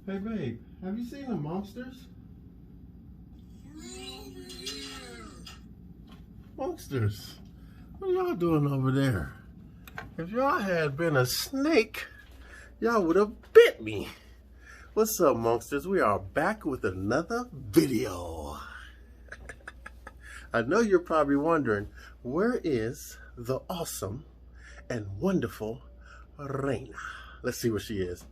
Hey babe, have you seen the monsters? Monsters, what are y'all doing over there? If y'all had been a snake, y'all would have bit me. What's up, monsters? We are back with another video. I know you're probably wondering, where is the awesome and wonderful Reina? Let's see where she is.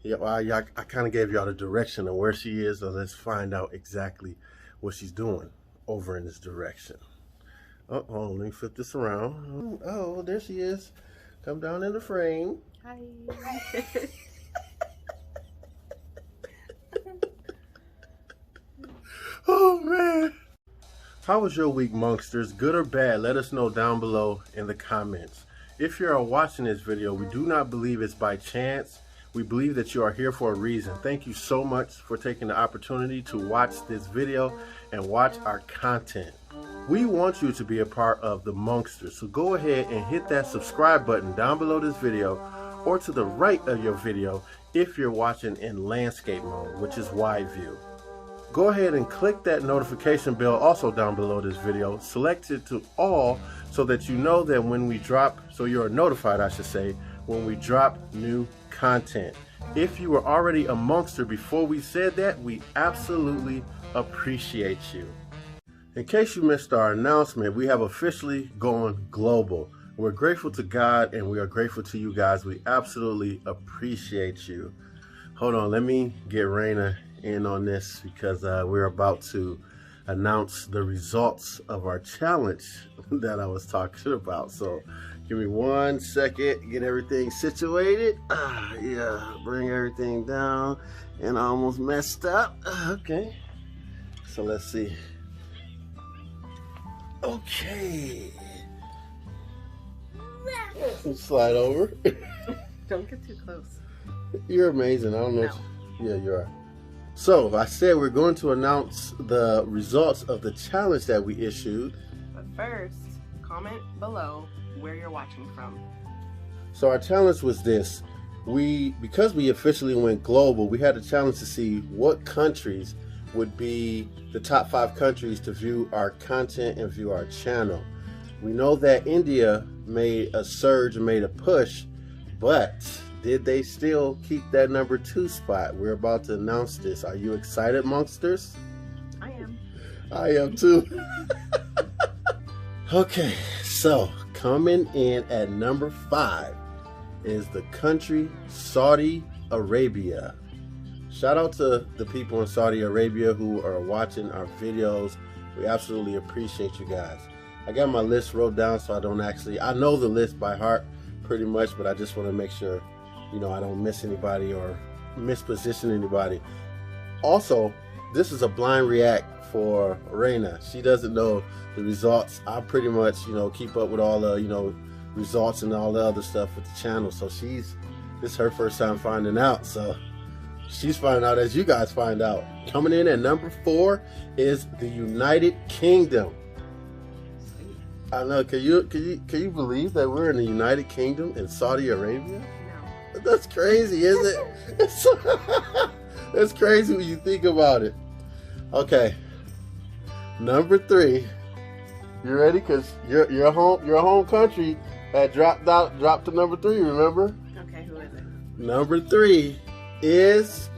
Yeah, well, I kind of gave y'all the direction of where she is, so let's find out exactly what she's doing over in this direction. Oh, let me flip this around. Oh, there she is. Come down in the frame. Hi. Oh, man. How was your week, Monksters? Good or bad? Let us know down below in the comments. If you are watching this video, we do not believe it's by chance. We believe that you are here for a reason. Thank you so much for taking the opportunity to watch this video and watch our content. We want you to be a part of the Monksters, so go ahead and hit that subscribe button down below this video or to the right of your video if you're watching in landscape mode, which is wide view. Go ahead and click that notification bell also down below this video. Select it to all so that you know that when we drop, so you're notified, I should say, when we drop new content. If you were already a Monkster before we said that, we absolutely appreciate you. In case you missed our announcement, we have officially gone global. We're grateful to God and we are grateful to you guys. We absolutely appreciate you. Hold on, let me get Reina in on this because we're about to announce the results of our challenge that I was talking about. So give me 1 second, get everything situated. Yeah, bring everything down, and I almost messed up. Okay, so let's see. Okay. Slide over. Don't get too close. You're amazing. I don't know. No. Yeah, you are. So I said we're going to announce the results of the challenge that we issued. But first, comment below where you're watching from. So our challenge was this. Because we officially went global, we had a challenge to see what countries would be the top 5 countries to view our content and view our channel. We know that India made a surge and made a push, but did they still keep that number 2 spot? We're about to announce this. Are you excited, Monksters? I am. I am too. Okay, so coming in at number 5 is the country Saudi Arabia. Shout out to the people in Saudi Arabia who are watching our videos. We absolutely appreciate you guys. I got my list wrote down so I know the list by heart pretty much, but I just want to make sure, you know, I don't miss anybody or misposition anybody. Also, this is a blind react for Reina. She doesn't know the results. I pretty much, you know, keep up with all the, you know, results and all the other stuff with the channel. So this is her first time finding out. So she's finding out as you guys find out. Coming in at number 4 is the United Kingdom. I know. Can you believe that we're in the United Kingdom in Saudi Arabia? No. That's crazy, isn't it? That's crazy when you think about it. Okay, number 3. You ready? Cause your home country had dropped to number 3. Remember? Okay, who is it? Number 3 is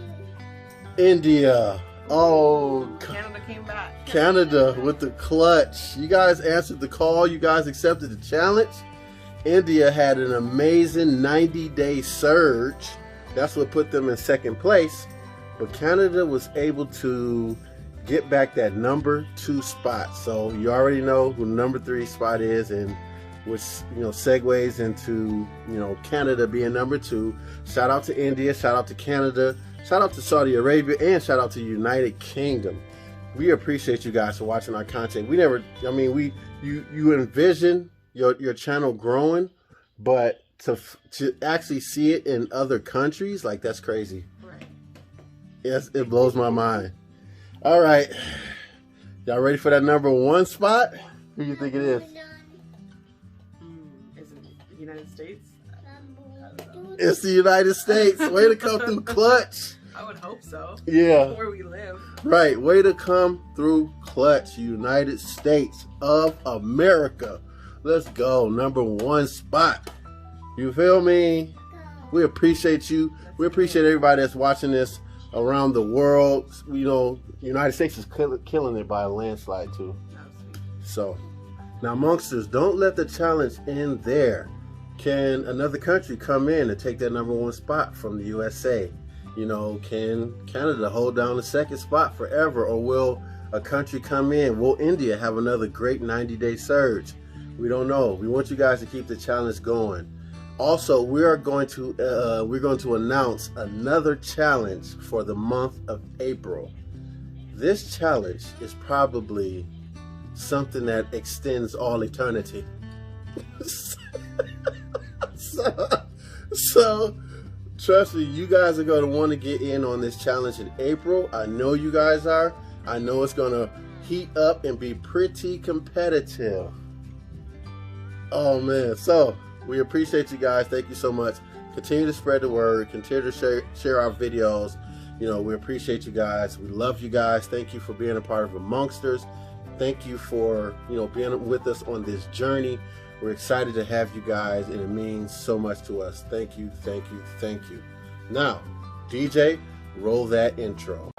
India. Oh, Canada came back. Canada with the clutch. You guys answered the call. You guys accepted the challenge. India had an amazing 90-day surge. That's what put them in 2nd place. But Canada was able to get back that number 2 spot. So you already know who number 3 spot is, and which, you know, segues into, you know, Canada being number 2. Shout out to India. Shout out to Canada. Shout out to Saudi Arabia, and shout out to United Kingdom. We appreciate you guys for watching our content. You envision your channel growing, but to actually see it in other countries, like, that's crazy. Right. Yes, it blows my mind. All right, y'all ready for that number 1 spot? Who do you think it is? Is it the United States? It's the United States. Way to come through clutch. I would hope so. Yeah. Where we live. Right. Way to come through clutch, United States of America. Let's go. Number 1 spot. You feel me? We appreciate you. We appreciate everybody that's watching this around the world. You know, United States is killing it by a landslide too. So, now monsters, don't let the challenge end there. Can another country come in and take that number 1 spot from the USA? You know, can Canada hold down the 2nd spot forever, or will a country come in? Will India have another great 90-day surge? We don't know. We want you guys to keep the challenge going. Also, we're going to announce another challenge for the month of April. This challenge is probably something that extends all eternity. So trust me, you guys are going to want to get in on this challenge in April. I know you guys are. I know it's going to heat up and be pretty competitive. Oh man, so we appreciate you guys. Thank you so much. Continue to spread the word. Continue to share our videos. You know, we appreciate you guys. We love you guys. Thank you for being a part of Amongsters. Thank you for, you know, being with us on this journey. We're excited to have you guys, and it means so much to us. Thank you, thank you, thank you. Now, DJ, roll that intro.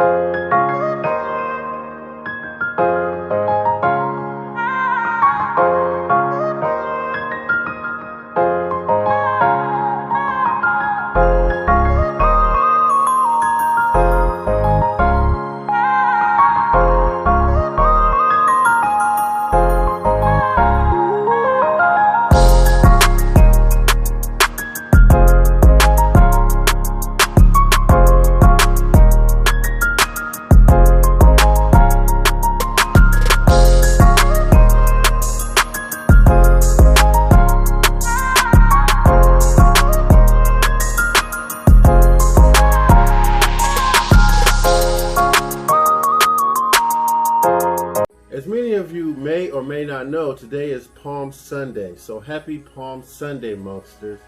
As many of you may or may not know, today is Palm Sunday, so happy Palm Sunday, Monsters.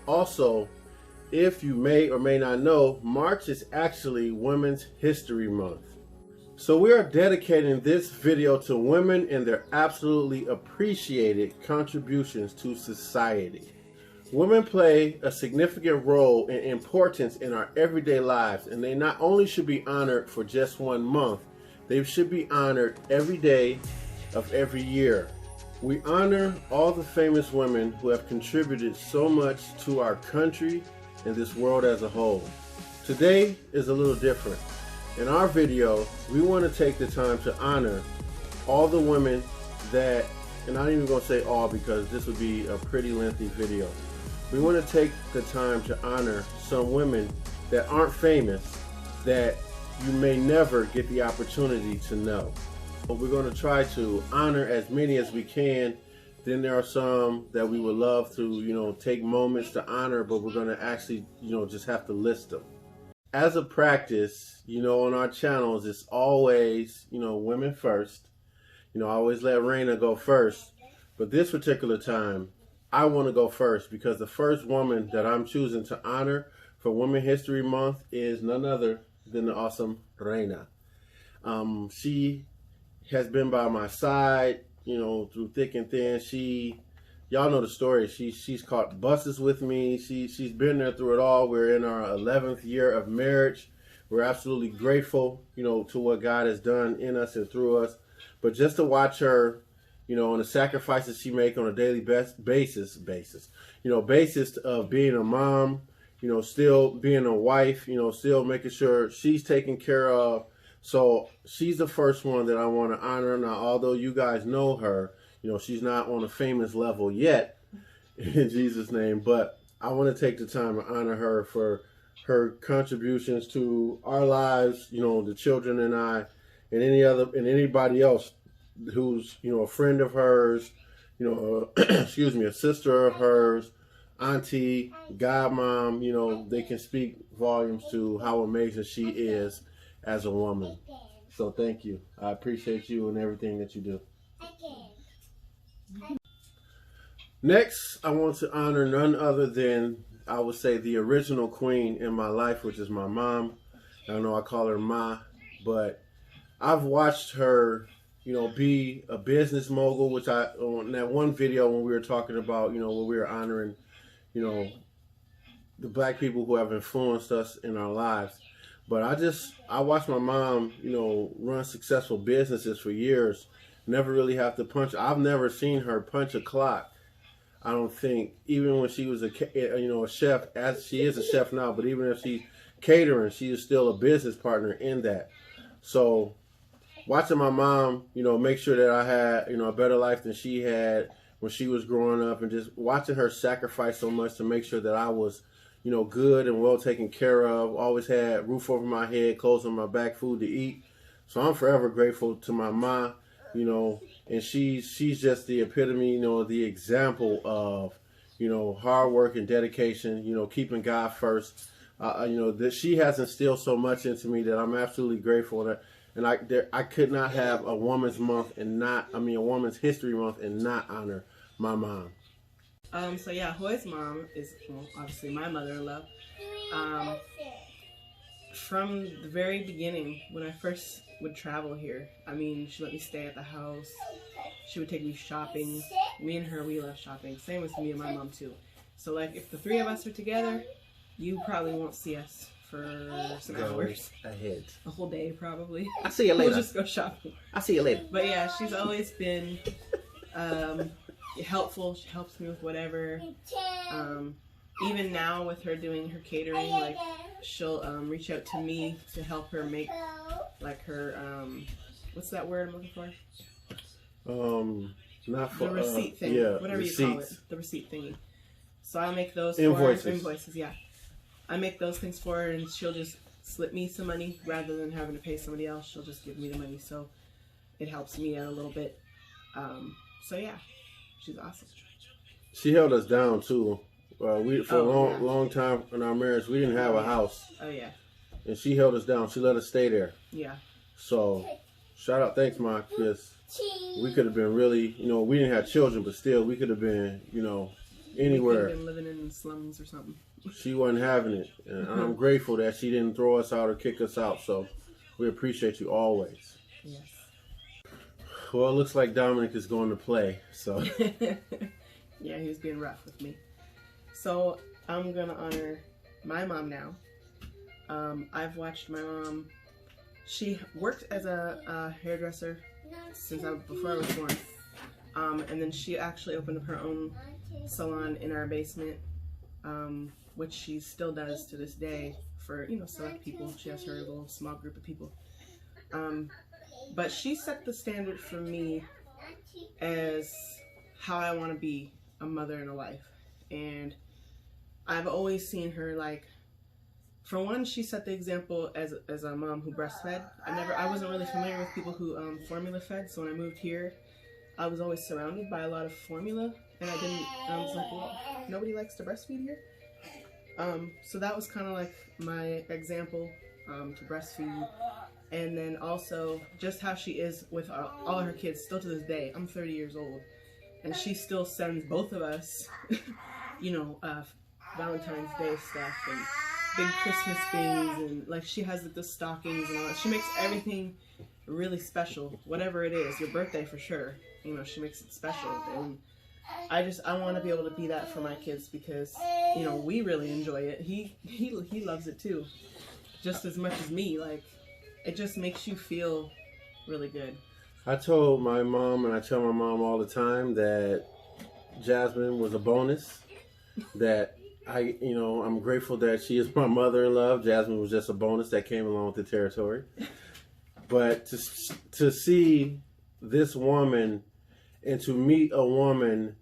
Also, if you may or may not know, March is actually Women's History Month. So we are dedicating this video to women and their absolutely appreciated contributions to society. Women play a significant role and importance in our everyday lives, and they not only should be honored for just 1 month, they should be honored every day of every year. We honor all the famous women who have contributed so much to our country and this world as a whole. Today is a little different. In our video, we want to take the time to honor all the women that, and I'm not even going to say all because this would be a pretty lengthy video. We want to take the time to honor some women that aren't famous, that you may never get the opportunity to know. But we're going to try to honor as many as we can. Then there are some that we would love to, you know, take moments to honor, but we're going to actually, you know, just have to list them. As a practice, you know, on our channels, it's always, you know, women first. You know, I always let Raina go first. But this particular time, I want to go first because the first woman that I'm choosing to honor for Women's History Month is none other than the awesome Raina. She has been by my side, you know, through thick and thin. Y'all know the story. She's caught buses with me. She's been there through it all. We're in our 11th year of marriage. We're absolutely grateful, you know, to what God has done in us and through us. But just to watch her, you know, and the sacrifices she makes on a daily basis of being a mom, you know, still being a wife, you know, still making sure she's taken care of. So she's the first one that I want to honor. Now, although you guys know her, you know, she's not on a famous level yet, in Jesus' name, but I want to take the time to honor her for her contributions to our lives, you know, the children and I, and anybody else who's, you know, a friend of hers, you know, excuse me, a sister of hers, auntie, godmom, you know, they can speak volumes to how amazing she is as a woman. So thank you. I appreciate you and everything that you do. Next, I want to honor none other than, I would say, the original queen in my life, which is my mom. I know I call her Ma, but I've watched her, you know, be a business mogul, which I, on that one video when we were talking about, you know, when we were honoring, you know, the black people who have influenced us in our lives. But I watched my mom, you know, run successful businesses for years, never really have to punch. I've never seen her punch a clock. I don't think, even when she was a chef, as she is a chef now, but even if she's catering, she is still a business partner in that. So watching my mom, you know, make sure that I had, you know, a better life than she had when she was growing up, and just watching her sacrifice so much to make sure that I was, you know, good and well taken care of, always had roof over my head, clothes on my back, food to eat. So I'm forever grateful to my mom, you know, and she's just the epitome, you know, the example of, you know, hard work and dedication, you know, keeping God first. You know, that she has instilled so much into me that I'm absolutely grateful that, and I could not have a Woman's Month and not, a Woman's History Month and not honor my mom. So yeah, Hoy's mom is, well, obviously my mother-in-law. From the very beginning, when I first would travel here, she let me stay at the house. She would take me shopping. Me and her, we love shopping. Same with me and my mom too. So like, if the three of us are together, you probably won't see us for some hours. Ahead. A whole day, probably. I'll see you later. We'll just go shopping. I'll see you later. But yeah, she's always been helpful. She helps me with whatever. Even now with her doing her catering, like she'll reach out to me to help her make like her what's that word I'm looking for? Not for the receipt thing. Yeah, whatever receipts. You call it, the receipt thingy. So I make those invoices. For her. Invoices, yeah. I make those things for her, and she'll just slip me some money rather than having to pay somebody else. She'll just give me the money, so it helps me out a little bit. So yeah, she's awesome. She held us down too. We for a long time in our marriage, we didn't have a house. Oh yeah. And she held us down. She let us stay there. Yeah. So, shout out, thanks, Ma, because we could have been really, you know, we didn't have children, but still, we could have been, you know, anywhere. We could have been living in slums or something. She wasn't having it, and I'm grateful that she didn't throw us out or kick us out. So, we appreciate you always. Yes. Well, it looks like Dominic is going to play. So. Yeah, he was being rough with me. So I'm gonna honor my mom now. I've watched my mom. She worked as a hairdresser before I was born, and then she actually opened up her own salon in our basement, which she still does to this day for, you know, select people. She has her little small group of people. But she set the standard for me as how I want to be a mother and a wife. And I've always seen her, like, for one, she set the example as a mom who breastfed. I wasn't really familiar with people who formula fed, so when I moved here, I was always surrounded by a lot of formula, and I was like, well, nobody likes to breastfeed here. So that was kind of like my example to breastfeed. And then also just how she is with all her kids still to this day. I'm 30 years old, and she still sends both of us, you know, Valentine's Day stuff and big Christmas things, and like she has the stockings and all that. She makes everything really special, whatever it is. Your birthday for sure, you know, she makes it special. And I want to be able to be that for my kids, because, you know, we really enjoy it. He loves it too, just as much as me. Like, it just makes you feel really good. I told my mom, and I tell my mom all the time, that Jasmine was a bonus. That I'm grateful that she is my mother-in-law. Jasmine was just a bonus that came along with the territory. But to see this woman and to meet a woman,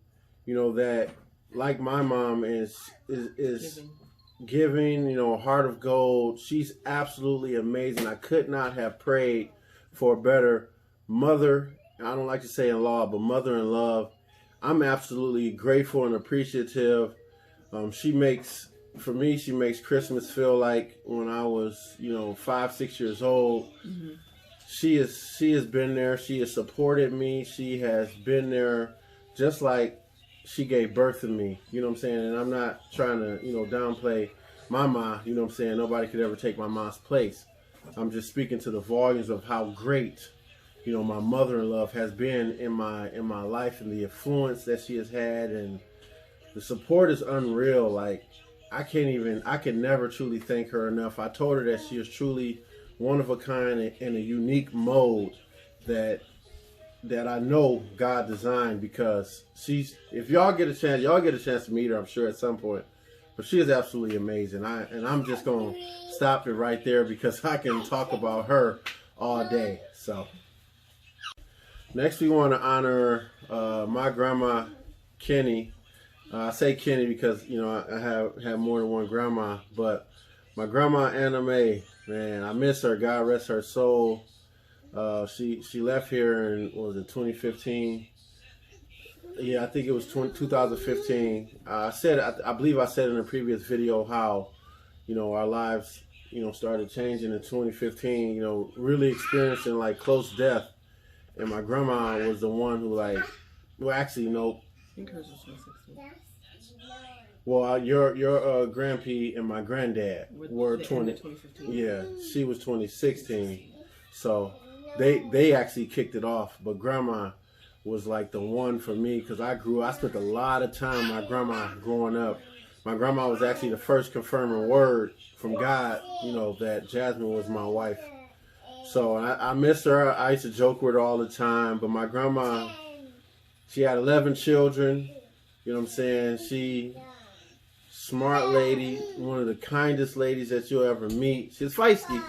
you know, that like my mom is giving, you know, a heart of gold. She's absolutely amazing. I could not have prayed for a better mother. I don't like to say in-law, but mother-in-law. I'm absolutely grateful and appreciative. She makes Christmas feel like when I was, you know, 5-6 years old. Mm-hmm. She has been there. She has supported me. She has been there just like she gave birth to me. You know what I'm saying? And I'm not trying to, you know, downplay my mom. You know what I'm saying? Nobody could ever take my mom's place. I'm just speaking to the volumes of how great, you know, my mother-in-law has been in my life, and the influence that she has had, and the support is unreal. Like, I can never truly thank her enough. I told her that she is truly one of a kind in a unique mode that I know God designed, because if y'all get a chance to meet her, I'm sure at some point. But she is absolutely amazing. I'm just gonna stop it right there, because I can talk about her all day. So next we want to honor my grandma Kenny. I say Kenny because, you know, I have more than one grandma, but my grandma Anna Mae, man, I miss her. God rest her soul. She left here in, what was it, 2015? Yeah, I think it was 2015. I believe I said in a previous video how, you know, our lives, you know, started changing in 2015. You know, really experiencing like close death, and my grandma was the one who, like, well, actually, no. I think hers was 2016. Well, your grandpa and my granddad were 2015. Yeah, she was 2016. So they actually kicked it off, but grandma was like the one for me, because I spent a lot of time with my grandma growing up. My grandma was actually the first confirming word from God, you know, that Jasmine was my wife. So I miss her. I used to joke with her all the time. But my grandma, she had 11 children. You know what I'm saying? She, smart lady, one of the kindest ladies that you'll ever meet. She's feisty.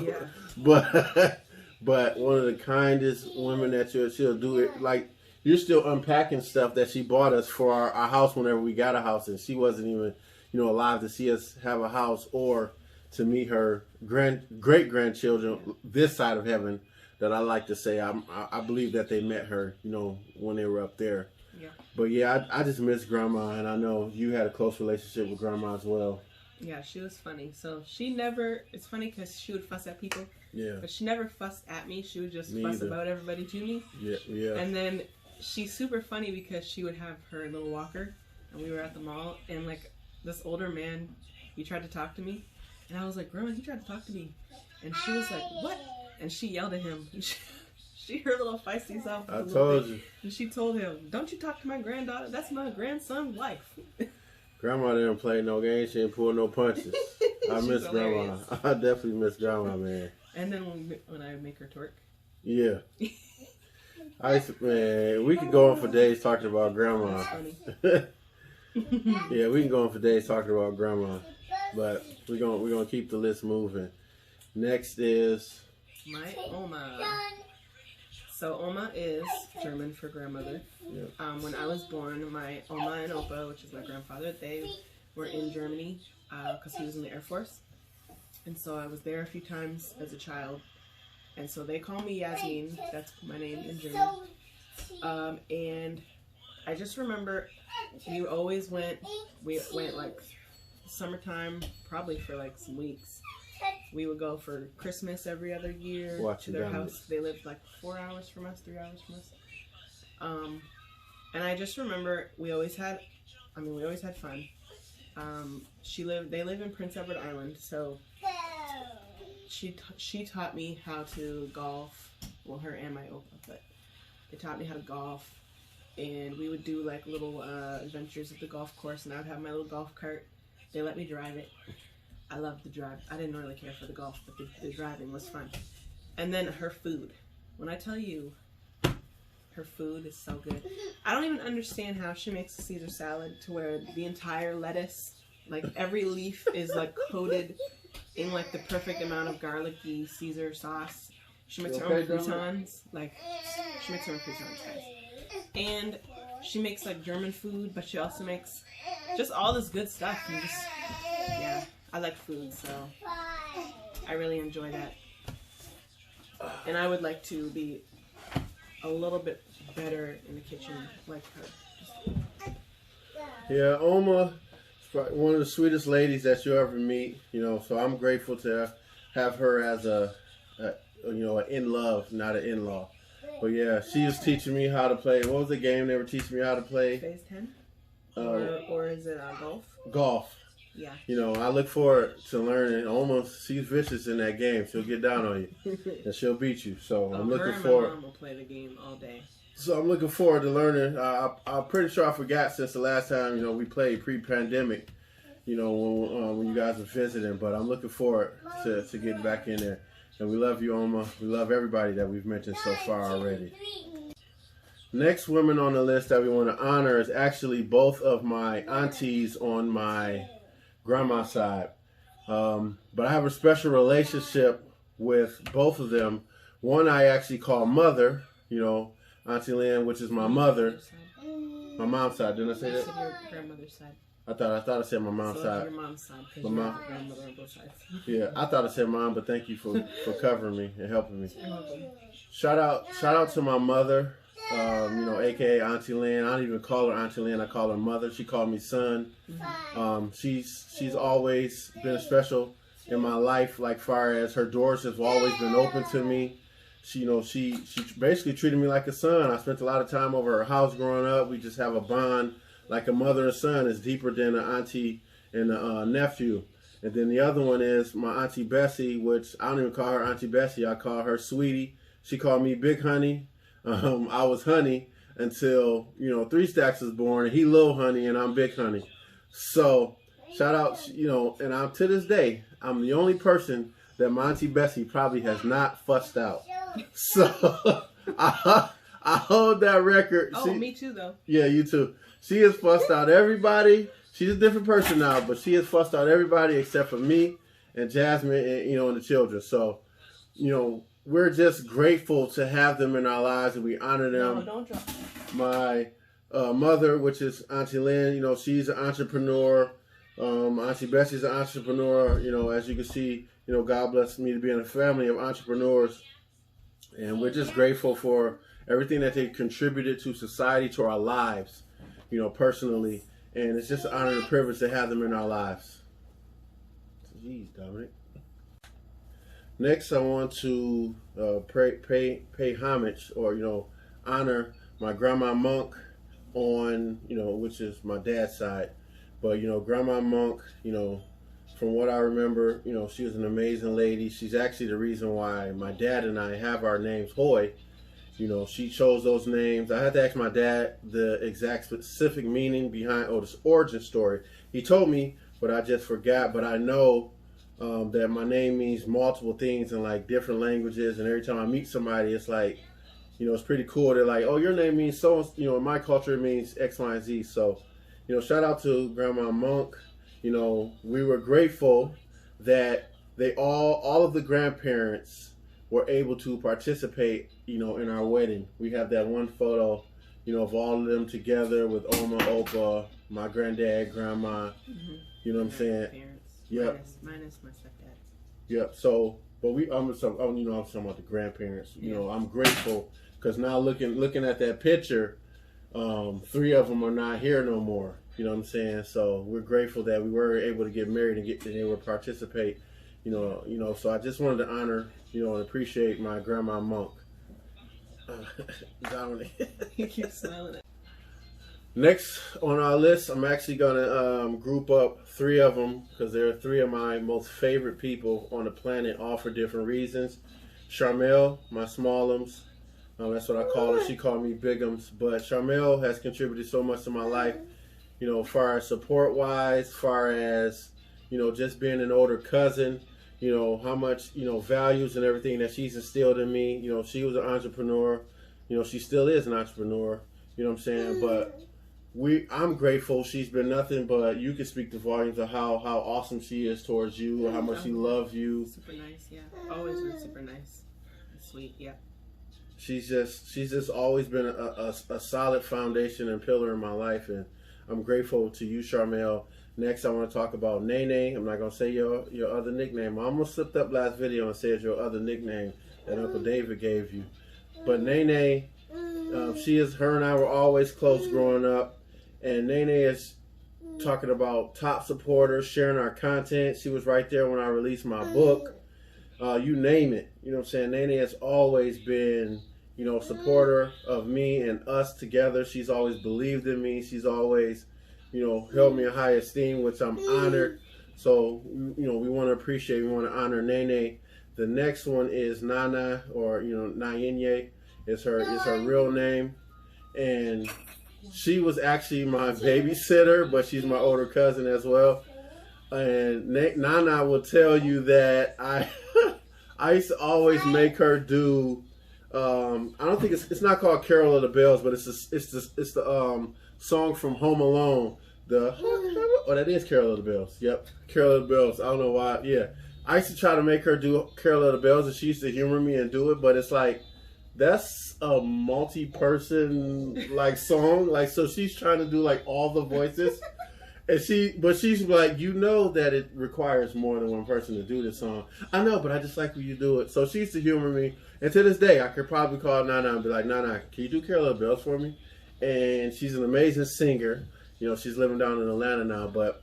Yeah. But one of the kindest women that she'll do it. Like, you're still unpacking stuff that she bought us for our house whenever we got a house, and she wasn't even, you know, alive to see us have a house or to meet her great grandchildren this side of heaven. That I like to say, I believe that they met her, you know, when they were up there. Yeah. But yeah, I just miss grandma, and I know you had a close relationship with grandma as well. Yeah, she was funny. So she never, it's funny because she would fuss at people. Yeah. But she never fussed at me. She would just fuss about everybody to me. Yeah. And then she's super funny because she would have her little walker, and we were at the mall, and like this older man, he tried to talk to me, and I was like, Grandma, he tried to talk to me. And she was like, what? And she yelled at him. She her little feisty self. I told you. And she told him, don't you talk to my granddaughter. That's my grandson's wife. Grandma didn't play no games. She didn't pull no punches. I miss hilarious. grandma. I definitely miss grandma, man. And then when I make her twerk. Yeah. Man, we could go on for days talking about grandma. Yeah, we can go on for days talking about grandma. But we're gonna keep the list moving. Next is my Oma. So Oma is German for grandmother. Yeah. When I was born, my Oma and Opa, which is my grandfather, they were in Germany because he was in the Air Force. And so I was there a few times as a child. And so they call me Yasmin. That's my name in German. And I just remember we always went like summertime, probably for like some weeks. We would go for Christmas every other year to their house. They lived like 4 hours from us, 3 hours from us. And I just remember we always had fun. They live in Prince Edward Island, so she taught me how to golf. Well, her and my Opa, but they taught me how to golf. And we would do like little adventures at the golf course, and I would have my little golf cart. They let me drive it. I loved the drive. I didn't really care for the golf, but the driving was fun. And then her food. When I tell you, her food is so good. I don't even understand how she makes a Caesar salad to where the entire lettuce, like every leaf is like coated in like the perfect amount of garlicky Caesar sauce. She makes her own croutons. Like, she makes her own croutons, guys. And she makes like German food, but she also makes just all this good stuff. And just, yeah, I like food, so I really enjoy that. And I would like to be a little bit better in the kitchen like her. Yeah, Oma is one of the sweetest ladies that you'll ever meet. You know, so I'm grateful to have her as an in-love, not an in-law. But yeah, she was teaching me how to play. What was the game they were teaching me how to play? Phase 10? Or is it golf? Golf. Yeah. You know, I look forward to learning. Almost, she's vicious in that game. She'll get down on you, and she'll beat you. So I'm looking forward. My mom will play the game all day. So I'm looking forward to learning. I'm pretty sure I forgot since the last time we played pre-pandemic. When you guys were visiting, but I'm looking forward to getting back in there. And we love you, Oma. We love everybody that we've mentioned so far already. Next women on the list that we want to honor is actually both of my aunties on my grandma's side. But I have a special relationship with both of them. One I actually call mother, Auntie Lynn, which is my mother. My mom's side. Didn't I say that? Your grandmother's side. I thought I said my mom's side. Your mom's side, because you have a grandmother on both sides. Yeah, I thought I said mom, but thank you for covering me and helping me. Shout out to my mother, aka Auntie Lynn. I don't even call her Auntie Lynn. I call her mother. She called me son. She's always been special in my life. Like far as her doors have always been open to me. She basically treated me like a son. I spent a lot of time over her house growing up. We just have a bond. Like a mother and son is deeper than an auntie and a nephew. And then the other one is my Auntie Bessie, which I don't even call her Auntie Bessie. I call her Sweetie. She called me Big Honey. I was Honey until, Three Stacks was born. And he Little Honey and I'm Big Honey. So shout out, and I'm to this day, I'm the only person that my Auntie Bessie probably has not fussed out. So I hold that record. Oh, me too, though. Yeah, you too. She has fussed out everybody. She's a different person now, but she has fussed out everybody except for me and Jasmine and, and the children. So, we're just grateful to have them in our lives and we honor them. No, don't drop. My mother, which is Auntie Lynn, she's an entrepreneur. Auntie Bessie's an entrepreneur. As you can see, God bless me to be in a family of entrepreneurs. And we're just grateful for everything that they contributed to society, to our lives. Personally, and it's just an honor and a privilege to have them in our lives. Jeez, Dominic. Next, I want to pay homage or honor my grandma Monk on which is my dad's side, but grandma Monk, from what I remember, she was an amazing lady. She's actually the reason why my dad and I have our names Hoy. She chose those names. I had to ask my dad the exact specific meaning behind, this origin story. He told me, but I just forgot. But I know that my name means multiple things in like different languages. And every time I meet somebody, it's like, it's pretty cool. They're like, oh, your name means so, in my culture it means X, Y, and Z. So, shout out to Grandma Monk. We were grateful that all of the grandparents were able to participate, in our wedding. We have that one photo, of all of them together with Oma, Opa, my granddad, grandma. You know what I'm saying? Parents. Yep. Minus my stepdad. Yep. So, but I'm talking about the grandparents. I'm grateful because now looking at that picture, 3 of them are not here no more. You know what I'm saying? So we're grateful that we were able to get married and they were participate. So I just wanted to honor, and appreciate my grandma Monk. Dominic. You keep smiling. Next on our list, I'm actually gonna group up 3 of them because they're 3 of my most favorite people on the planet, all for different reasons. Charmel, my smallums, that's what I call her. She called me Bigums, but Charmel has contributed so much to my life. Far as support wise, far as just being an older cousin. How much, values and everything that she's instilled in me. She was an entrepreneur. She still is an entrepreneur. You know what I'm saying? But I'm grateful. She's been nothing but, you can speak the volumes of how awesome she is towards you, or how much she loves you. Super nice, yeah. Always been super nice. Sweet, yeah. She's just always been a solid foundation and pillar in my life, and I'm grateful to you, Charmel. Next, I want to talk about Nene. I'm not going to say your other nickname. I almost slipped up last video and said your other nickname that Uncle David gave you. But Nene, her and I were always close growing up. And Nene is talking about top supporters, sharing our content. She was right there when I released my book. You name it. You know what I'm saying? Nene has always been, supporter of me and us together. She's always believed in me. She's always held me in high esteem, which I'm honored. So, you know, we want to appreciate, we want to honor Nene. The next one is Nana, or, you know, Nayenye is her real name. And she was actually my babysitter, but she's my older cousin as well. And Nana will tell you that I used to always make her do, I don't think it's not called Carol of the Bells, but it's the song from Home Alone. Oh, that is Carol of the Bells. Yep, Carol of the Bells. I don't know why. Yeah, I used to try to make her do Carol of the Bells, and she used to humor me and do it. But it's like, that's a multi-person like song. Like, so she's trying to do like all the voices, and she's like, you know that it requires more than one person to do this song. I know, but I just like when you do it. So she used to humor me, and to this day, I could probably call Nana and be like, Nana, can you do Carol of the Bells for me? And she's an amazing singer. You know, she's living down in Atlanta now, but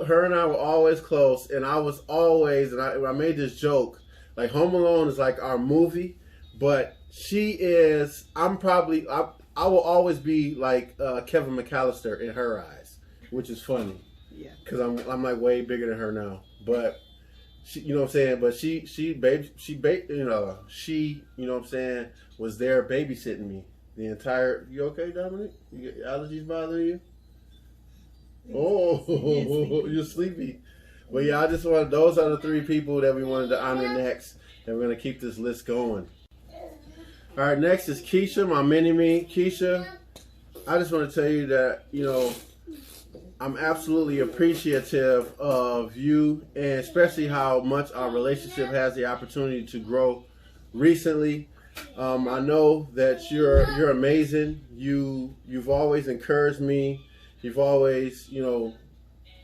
her and I were always close, and I was always, and I made this joke, like Home Alone is like our movie, but I will always be like Kevin McAllister in her eyes, which is funny. Yeah. Because I'm like way bigger than her now, but she, you know what I'm saying, but she you know what I'm saying, was there babysitting me. The entire, you okay, Dominic? You get allergies bothering you? Oh, you're sleepy. Well, yeah, those are the three people that we wanted to honor next, and we're going to keep this list going. All right, next is Keisha, my mini-me. Keisha, I just want to tell you that, you know, I'm absolutely appreciative of you, and especially how much our relationship has the opportunity to grow recently. I know that you're amazing. You've always encouraged me. You've always, you know,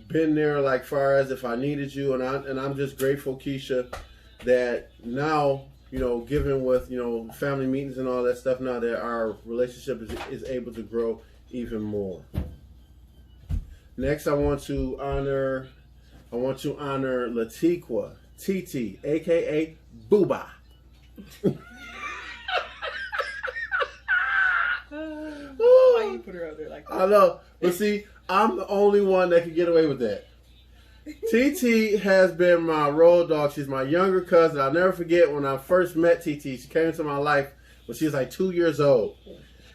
been there like far as if I needed you, and I'm just grateful, Keisha, that now, you know, given with, you know, family meetings and all that stuff, now that our relationship is able to grow even more. Next, I want to honor Latiqua, TT, aka Booba. Why you put her out there like that? I know, but see, I'm the only one that can get away with that. TT has been my road dog. She's my younger cousin. I'll never forget when I first met TT. She came into my life when she was like 2 years old.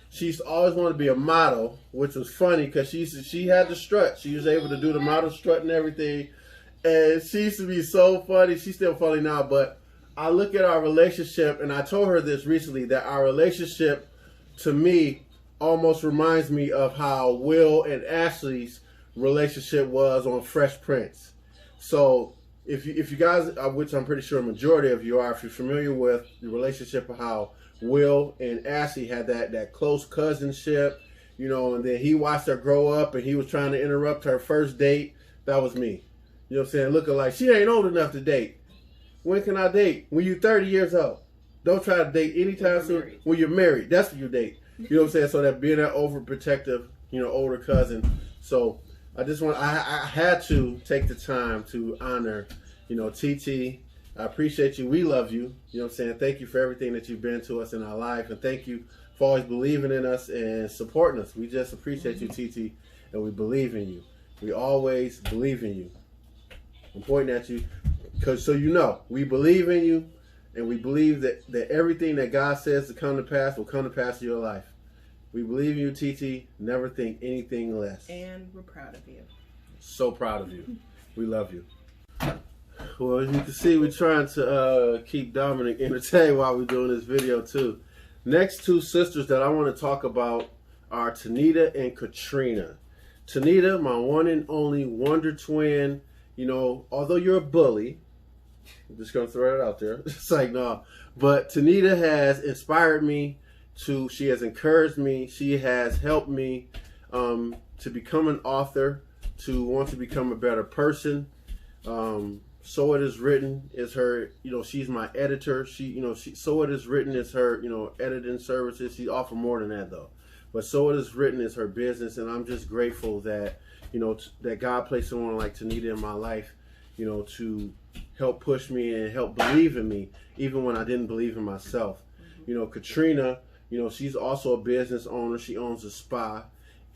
She used to always want to be a model, which was funny because she had the strut. She was able to do the model strut and everything. And she used to be so funny. She's still funny now, but I look at our relationship, and I told her this recently, that our relationship, to me, almost reminds me of how Will and Ashley's relationship was on Fresh Prince. So if you guys, which I'm pretty sure a majority of you are, if you're familiar with the relationship of how Will and Ashley had that close cousinship, you know, and then he watched her grow up, and he was trying to interrupt her first date. That was me. You know what I'm saying? Looking like she ain't old enough to date. When can I date? When you're 30 years old. Don't try to date anytime soon. When you're married, that's when you date. You know what I'm saying? So that being that overprotective, you know, older cousin. So I had to take the time to honor, you know, TT. I appreciate you. We love you. You know what I'm saying? Thank you for everything that you've been to us in our life. And thank you for always believing in us and supporting us. We just appreciate you, TT, and we believe in you. We always believe in you. I'm pointing at you because so you know, we believe in you, and we believe that everything that God says to come to pass will come to pass in your life. We believe in you, TT. Never think anything less. And we're proud of you. So proud of you. We love you. Well, as you can see, we're trying to keep Dominic entertained while we're doing this video too. Next two sisters that I want to talk about are Tanita and Katrina. Tanita, my one and only wonder twin. You know, although you're a bully, I'm just going to throw it out there. It's like, no. But Tanita has inspired me she has encouraged me. She has helped me to become an author, to want to become a better person. So It Is Written is her, you know, she's my editor. So It Is Written is her, you know, editing services. She offers more than that though. But So It Is Written is her business, and I'm just grateful that, you know, that God placed someone like Tanita in my life, you know, to help push me and help believe in me, even when I didn't believe in myself. You know, Katrina, you know, she's also a business owner. She owns a spa,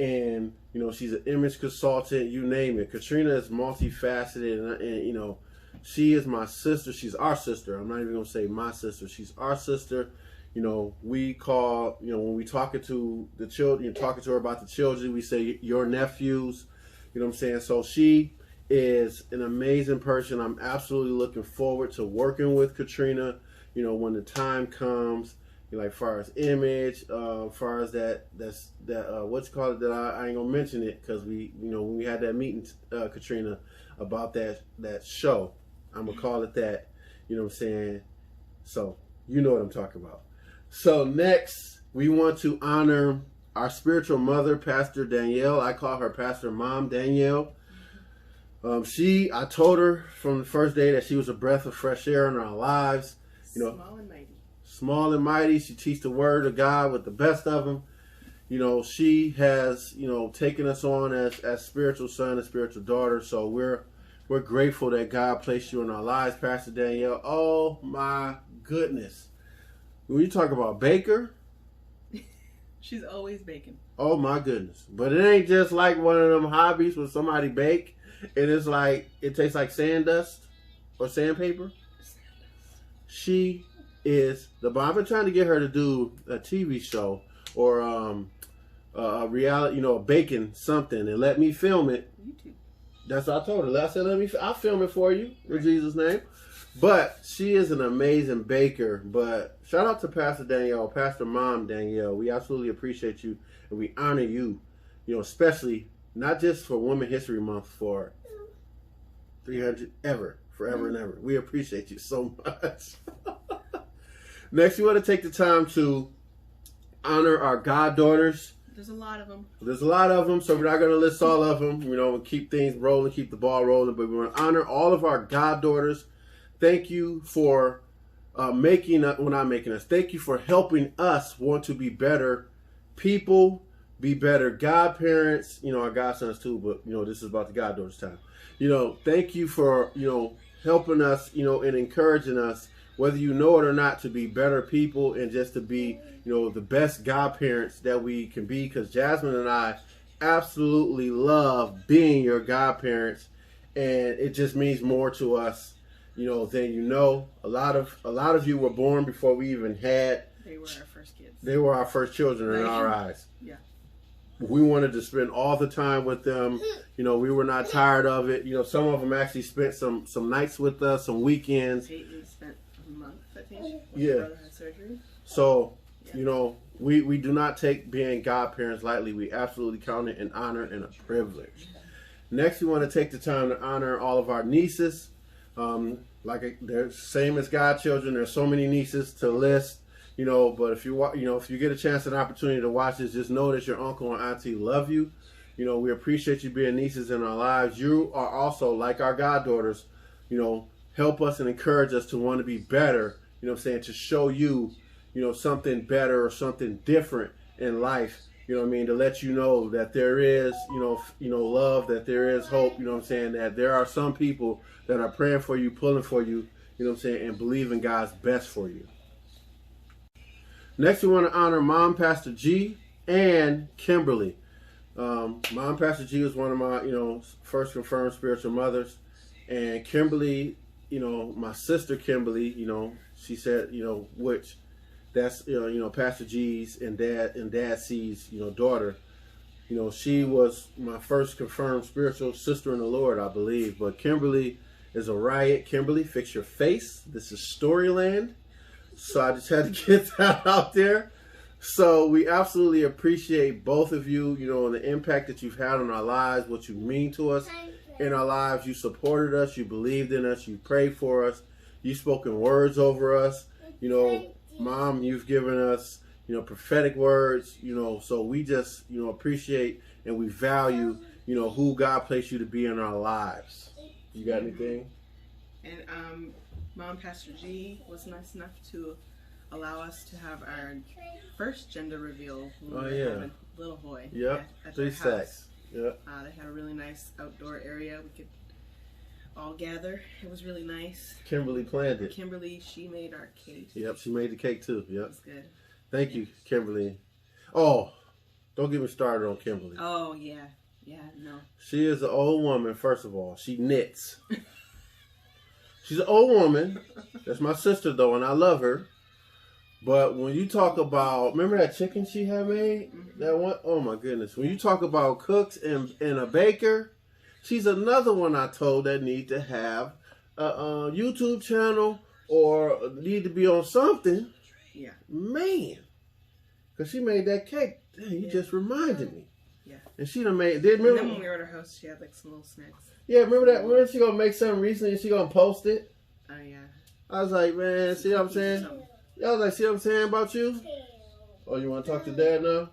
And, you know, she's an image consultant, you name it. Katrina is multifaceted, and you know, she is my sister. She's our sister. I'm not even going to say my sister. She's our sister. You know, we call, you know, when we talking to the children, you're talking to her about the children, we say your nephews. You know what I'm saying? So she is an amazing person. I'm absolutely looking forward to working with Katrina, you know, when the time comes. You know, like far as image, far as what's it called, that I ain't gonna mention it, because we, you know, when we had that meeting, Katrina, about that show, I'm gonna call it that. You know what I'm saying? So you know what I'm talking about. So next, we want to honor our spiritual mother, Pastor Danielle. I call her Pastor Mom Danielle. I told her from the first day that she was a breath of fresh air in our lives. You know, small and mighty. Small and mighty. She teaches the word of God with the best of them. You know, she has, you know, taken us on as spiritual son and spiritual daughter. So we're grateful that God placed you in our lives, Pastor Danielle. Oh my goodness. When you talk about baker, she's always baking. Oh my goodness. But it ain't just like one of them hobbies where somebody bake and it's like, it tastes like sand dust or sandpaper. She is the bomb. I've been trying to get her to do a TV show or a reality, you know, baking something and let me film it. YouTube. That's what I told her. I said, I'll film it for you in Jesus' name. But she is an amazing baker. But shout out to Pastor Danielle, Pastor Mom Danielle. We absolutely appreciate you and we honor you, you know, especially not just for Women History Month, for 300 forever and ever. We appreciate you so much. Next, we want to take the time to honor our goddaughters. There's a lot of them. There's a lot of them, so we're not going to list all of them. You know, we'll keep things rolling, keep the ball rolling, but we want to honor all of our goddaughters. Thank you for thank you for helping us want to be better people, be better godparents, you know, our godsons too, but, you know, this is about the goddaughters time. You know, thank you for, you know, helping us, you know, and encouraging us, whether you know it or not, to be better people and just to be, you know, the best godparents that we can be. Because Jasmine and I absolutely love being your godparents, and it just means more to us, you know, than you know. A lot of you were born before we even had. They were our first kids. They were our first children in our eyes. Yeah. We wanted to spend all the time with them. You know, we were not tired of it. You know, some of them actually spent some nights with us, some weekends. Peyton spent a month, I think. Yeah. Brother had surgery. So, you know, we do not take being godparents lightly. We absolutely count it an honor and a privilege. Next, we want to take the time to honor all of our nieces. They're same as godchildren. There's so many nieces to list. You know, but if you get a chance and opportunity to watch this, just know that your uncle and auntie love you. You know, we appreciate you being nieces in our lives. You are also, like our goddaughters, you know, help us and encourage us to want to be better, you know what I'm saying, to show you, you know, something better or something different in life, you know what I mean, to let you know that there is, you know, love, that there is hope, you know what I'm saying, that there are some people that are praying for you, pulling for you, you know what I'm saying, and believing God's best for you. Next, we want to honor Mom Pastor G and Kimberly. Mom Pastor G was one of my, you know, first confirmed spiritual mothers. And Kimberly, you know, my sister Kimberly, you know, she said, you know, which that's, you know, Pastor G's and Dad C's, you know, daughter. You know, she was my first confirmed spiritual sister in the Lord, I believe. But Kimberly is a riot. Kimberly, fix your face. This is Storyland. So I just had to get that out there. So we absolutely appreciate both of you, you know, and the impact that you've had on our lives, what you mean to us in our lives. You supported us, you believed in us, you prayed for us, you spoken words over us. You know, Mom, you've given us, you know, prophetic words, you know, so we just, you know, appreciate and we value, you know, who God placed you to be in our lives. You got anything? And Mom Pastor G was nice enough to allow us to have our first gender reveal when we were having little boy. Yep, at 3 their house. sacks. Yep. They had a really nice outdoor area. We could all gather. It was really nice. Kimberly planned it. Kimberly, she made our cake. Yep, she made the cake too. Yep. It was good. Thank you, Kimberly. Oh, Don't get me started on Kimberly. Oh, yeah. Yeah, no. She is an old woman, first of all. She knits. She's an old woman. That's my sister, though, and I love her. But when you talk about, remember that chicken she had made? That one? Oh, my goodness. When you talk about cooks and a baker, she's another one I told that need to have a YouTube channel or need to be on something. Yeah. Man. Because she made that cake. Dang, you just reminded me. Yeah. And she done made... And then when we were at her house, she had like some little snacks. Yeah, remember that? Remember she gonna make something recently and she gonna post it? Oh, yeah. I was like, man, see what I'm saying? I was like, see what I'm saying about you? Oh, you want to talk to Dad now?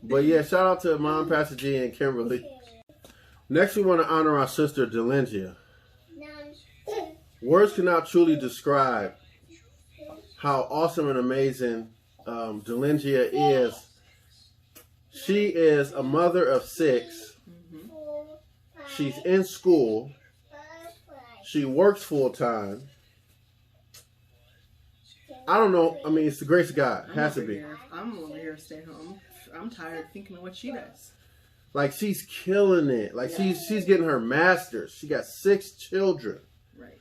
But yeah, shout out to Mom, Pastor G, and Kimberly. Next, we want to honor our sister, Delengia. Words cannot truly describe how awesome and amazing Delengia is. She is a mother of 6. She's in school. She works full time. I don't know. I mean, it's the grace of God. Has to be. I'm over here stay home. I'm tired thinking of what she does. Like, she's killing it. Like, she's getting her master's. She got 6 children. Right.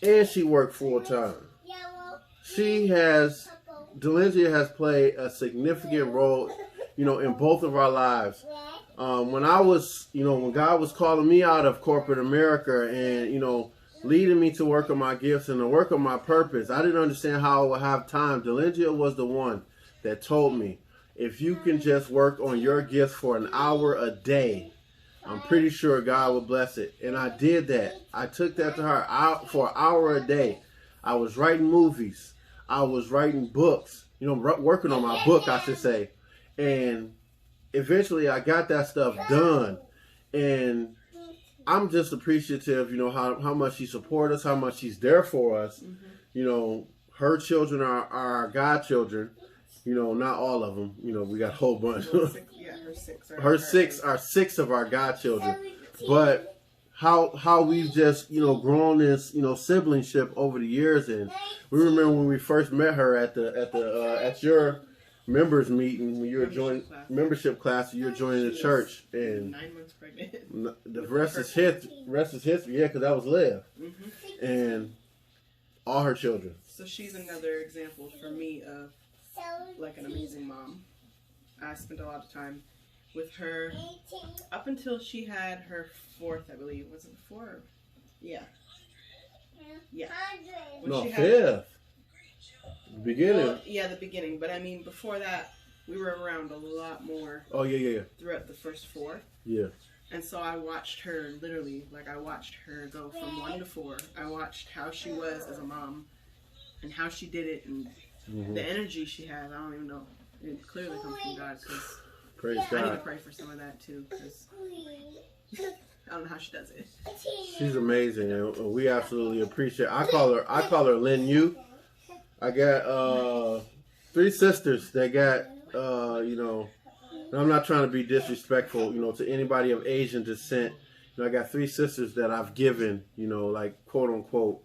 And she worked full time. Delengia has played a significant role, in both of our lives. When I was, when God was calling me out of corporate America and, leading me to work on my gifts and to work on my purpose, I didn't understand how I would have time. Delengia was the one that told me, if you can just work on your gifts for an hour a day, I'm pretty sure God will bless it. And I did that. I took that to her out for an hour a day. I was writing movies. I was writing books, working on my book, I should say. And eventually I got that stuff done. And I'm just appreciative, how much she supports us, how much she's there for us. Her children are our godchildren. Not all of them. We got a whole bunch. Her six are 6 of our godchildren. But how we've just, grown this, siblingship over the years. And we remember when we first met her at your members meeting when you were joining membership class, you were joining the church, and 9 months pregnant. The rest is history. Yeah, because that was Liv, and all her children. So she's another example for me of like an amazing mom. I spent a lot of time with her up until she had her 4th, I believe. Was it 4? Yeah. Yeah. No, 5th. Beginning. Well, yeah, the beginning. But I mean, before that, we were around a lot more. Oh, yeah. Throughout the first 4. Yeah. And so I watched her, literally, I watched her go from 1 to 4. I watched how she was as a mom and how she did it and the energy she had. I don't even know. It clearly comes from God. Praise God. I need to pray for some of that, too, because I don't know how she does it. She's amazing, and we absolutely appreciate. I call her Lin Yu. I got 3 sisters that got and I'm not trying to be disrespectful, to anybody of Asian descent. I got 3 sisters that I've given, like quote unquote,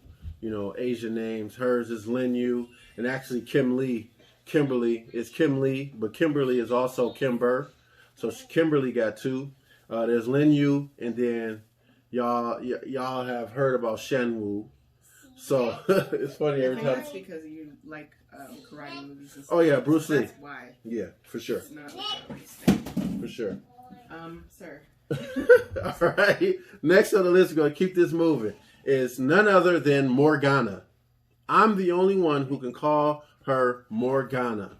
Asian names. Hers is Lin Yu, and actually Kimberly is Kim Lee, but Kimberly is also Kimber. So Kimberly got 2. There's Lin Yu, and then y'all have heard about Shenwu. So it's funny every time. That's because you like karate movies and stuff. Oh yeah, Bruce Lee. That's why. Yeah, for sure. It's not like for sure. Sir. All right. Next on the list, we're going to keep this moving, is none other than Morgana. I'm the only one who can call her Morgana.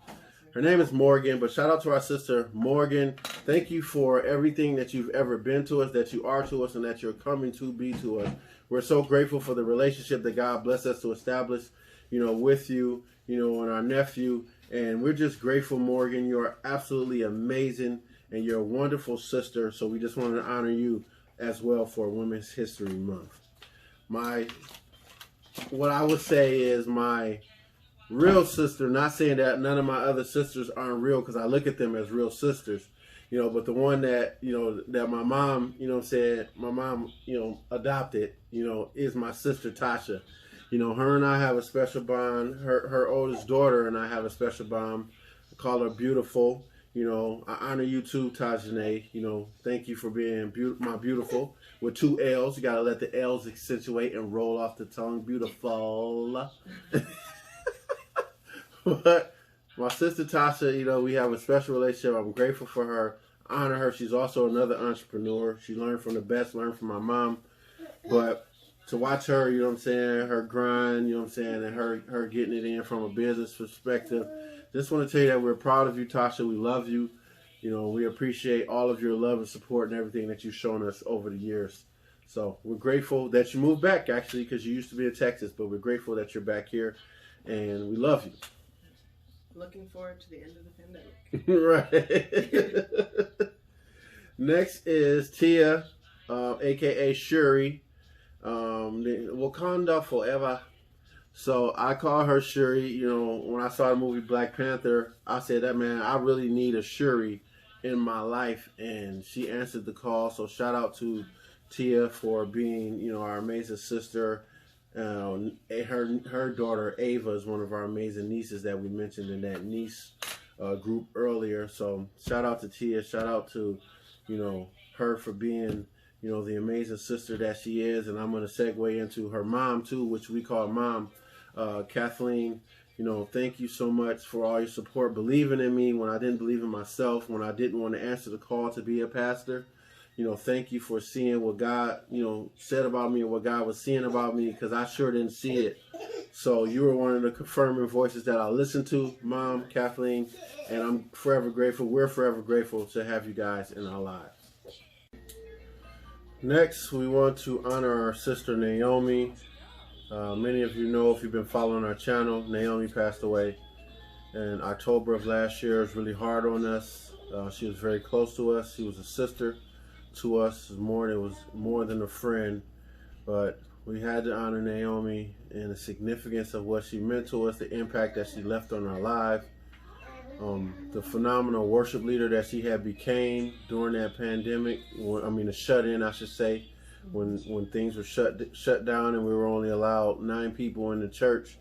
Her name is Morgan, but shout out to our sister Morgan. Thank you for everything that you've ever been to us, that you are to us, and that you're coming to be to us. We're so grateful for the relationship that God blessed us to establish, with you, and our nephew. And we're just grateful, Morgan. You're absolutely amazing, and you're a wonderful sister. So we just want to honor you as well for Women's History Month. What I would say is my real sister, not saying that none of my other sisters aren't real, because I look at them as real sisters, but the one that, that my mom, said my mom, adopted, is my sister Tasha. Her and I have a special bond. Her oldest daughter and I have a special bond. I call her beautiful. You know, I honor you too, Tajane. You know, thank you for being my beautiful with 2 L's. You gotta let the L's accentuate and roll off the tongue. Beautiful. But my sister Tasha, you know, we have a special relationship. I'm grateful for her. I honor her. She's also another entrepreneur. She learned from the best, learned from my mom. But to watch her, you know what I'm saying, her grind, you know what I'm saying, and her getting it in from a business perspective. Just want to tell you that we're proud of you, Tasha. We love you. You know, we appreciate all of your love and support and everything that you've shown us over the years. So we're grateful that you moved back, actually, because you used to be in Texas, but we're grateful that you're back here, and we love you. Looking forward to the end of the pandemic. Right. Next is Tia, aka Shuri. Wakanda forever. So I call her Shuri. You know, when I saw the movie Black Panther, I said that, man, I really need a Shuri in my life, and she answered the call. So shout out to Tia for being, you know, our amazing sister. Her daughter Ava is one of our amazing nieces that we mentioned in that niece group earlier. So shout out to Tia. Shout out to, you know, her for being, you know, the amazing sister that she is. And I'm going to segue into her mom too, which we call mom, Kathleen. You know, thank you so much for all your support, believing in me when I didn't believe in myself, when I didn't want to answer the call to be a pastor. You know, thank you for seeing what God, you know, said about me and what God was seeing about me, because I sure didn't see it. So you were one of the confirming voices that I listened to, Mom, Kathleen, and I'm forever grateful. We're forever grateful to have you guys in our lives. Next, we want to honor our sister Naomi. Many of you know, if you've been following our channel, Naomi passed away in October of last year. It was really hard on us. She was very close to us. She was a sister to us. It was more than a friend, but we had to honor Naomi and the significance of what she meant to us, the impact that she left on our lives, the phenomenal worship leader that she had became during that pandemic. I mean, a shut-in, I should say, when things were shut down and we were only allowed 9 people in the church.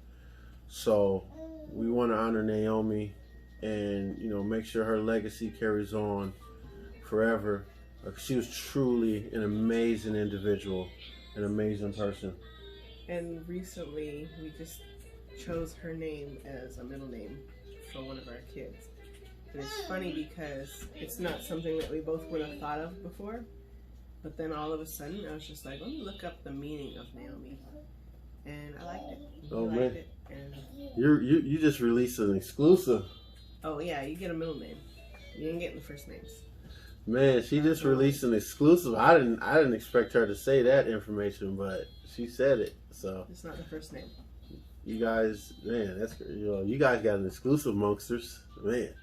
So we want to honor Naomi and, you know, make sure her legacy carries on forever. She was truly an amazing individual, an amazing person. And recently, we just chose her name as a middle name for one of our kids. And it's funny because it's not something that we both would have thought of before. But then all of a sudden, I was just like, let me look up the meaning of Naomi. And I liked it. Oh, man. It. And you just released an exclusive. Oh, yeah, you get a middle name. You didn't get the first names. Man, she just released an exclusive. I didn't expect her to say that information, but she said it. So it's not the first name. You guys, man, that's, you know, you guys got an exclusive, monsters, man.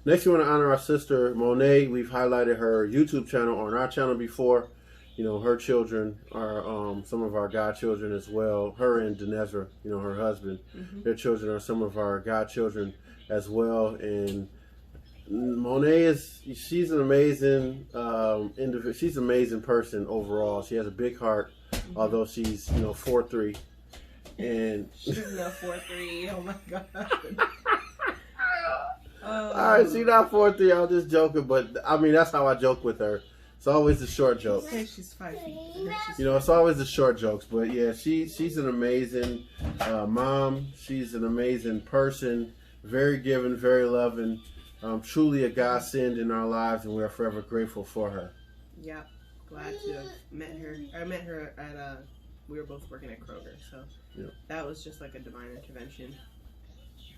Next, we want to honor our sister Monet. We've highlighted her YouTube channel on our channel before. You know, her children are some of our godchildren as well. Her and Dinezra, you know, her husband, their children are some of our godchildren as well. And Monet she's an amazing individual. She's an amazing person overall. She has a big heart, although she's, you know, 4'3", and she's not 4'3". Oh my God. All right, she's not 4'3". I'm just joking, but I mean that's how I joke with her. It's always the short jokes. Okay, she's 5 feet. You know, it's always the short jokes. But yeah, she's an amazing mom. She's an amazing person. Very giving, very loving. Truly a godsend in our lives, and we are forever grateful for her. Yeah, glad to have met her. I met her at we were both working at Kroger, so that was just like a divine intervention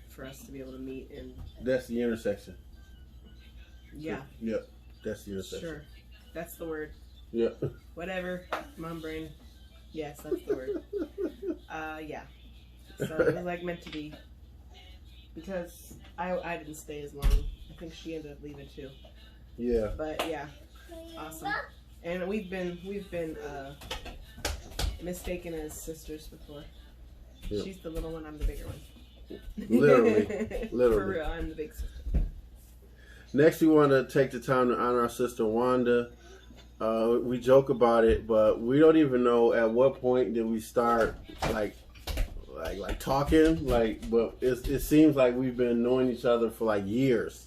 for us to be able to meet. And that's the intersection. Yeah. Yep, that's the intersection. Sure, that's the word. Yep. Whatever, mom brain. Yes, that's the word. Yeah. So it was like meant to be. Because I didn't stay as long. I think she ended up leaving too. Yeah. But yeah, awesome. And we've been mistaken as sisters before. Yep. She's the little one, I'm the bigger one. Literally. For real, I'm the big sister. Next, we want to take the time to honor our sister Wanda. We joke about it, but we don't even know at what point did we start, like, like talking, but it seems like we've been knowing each other for like years.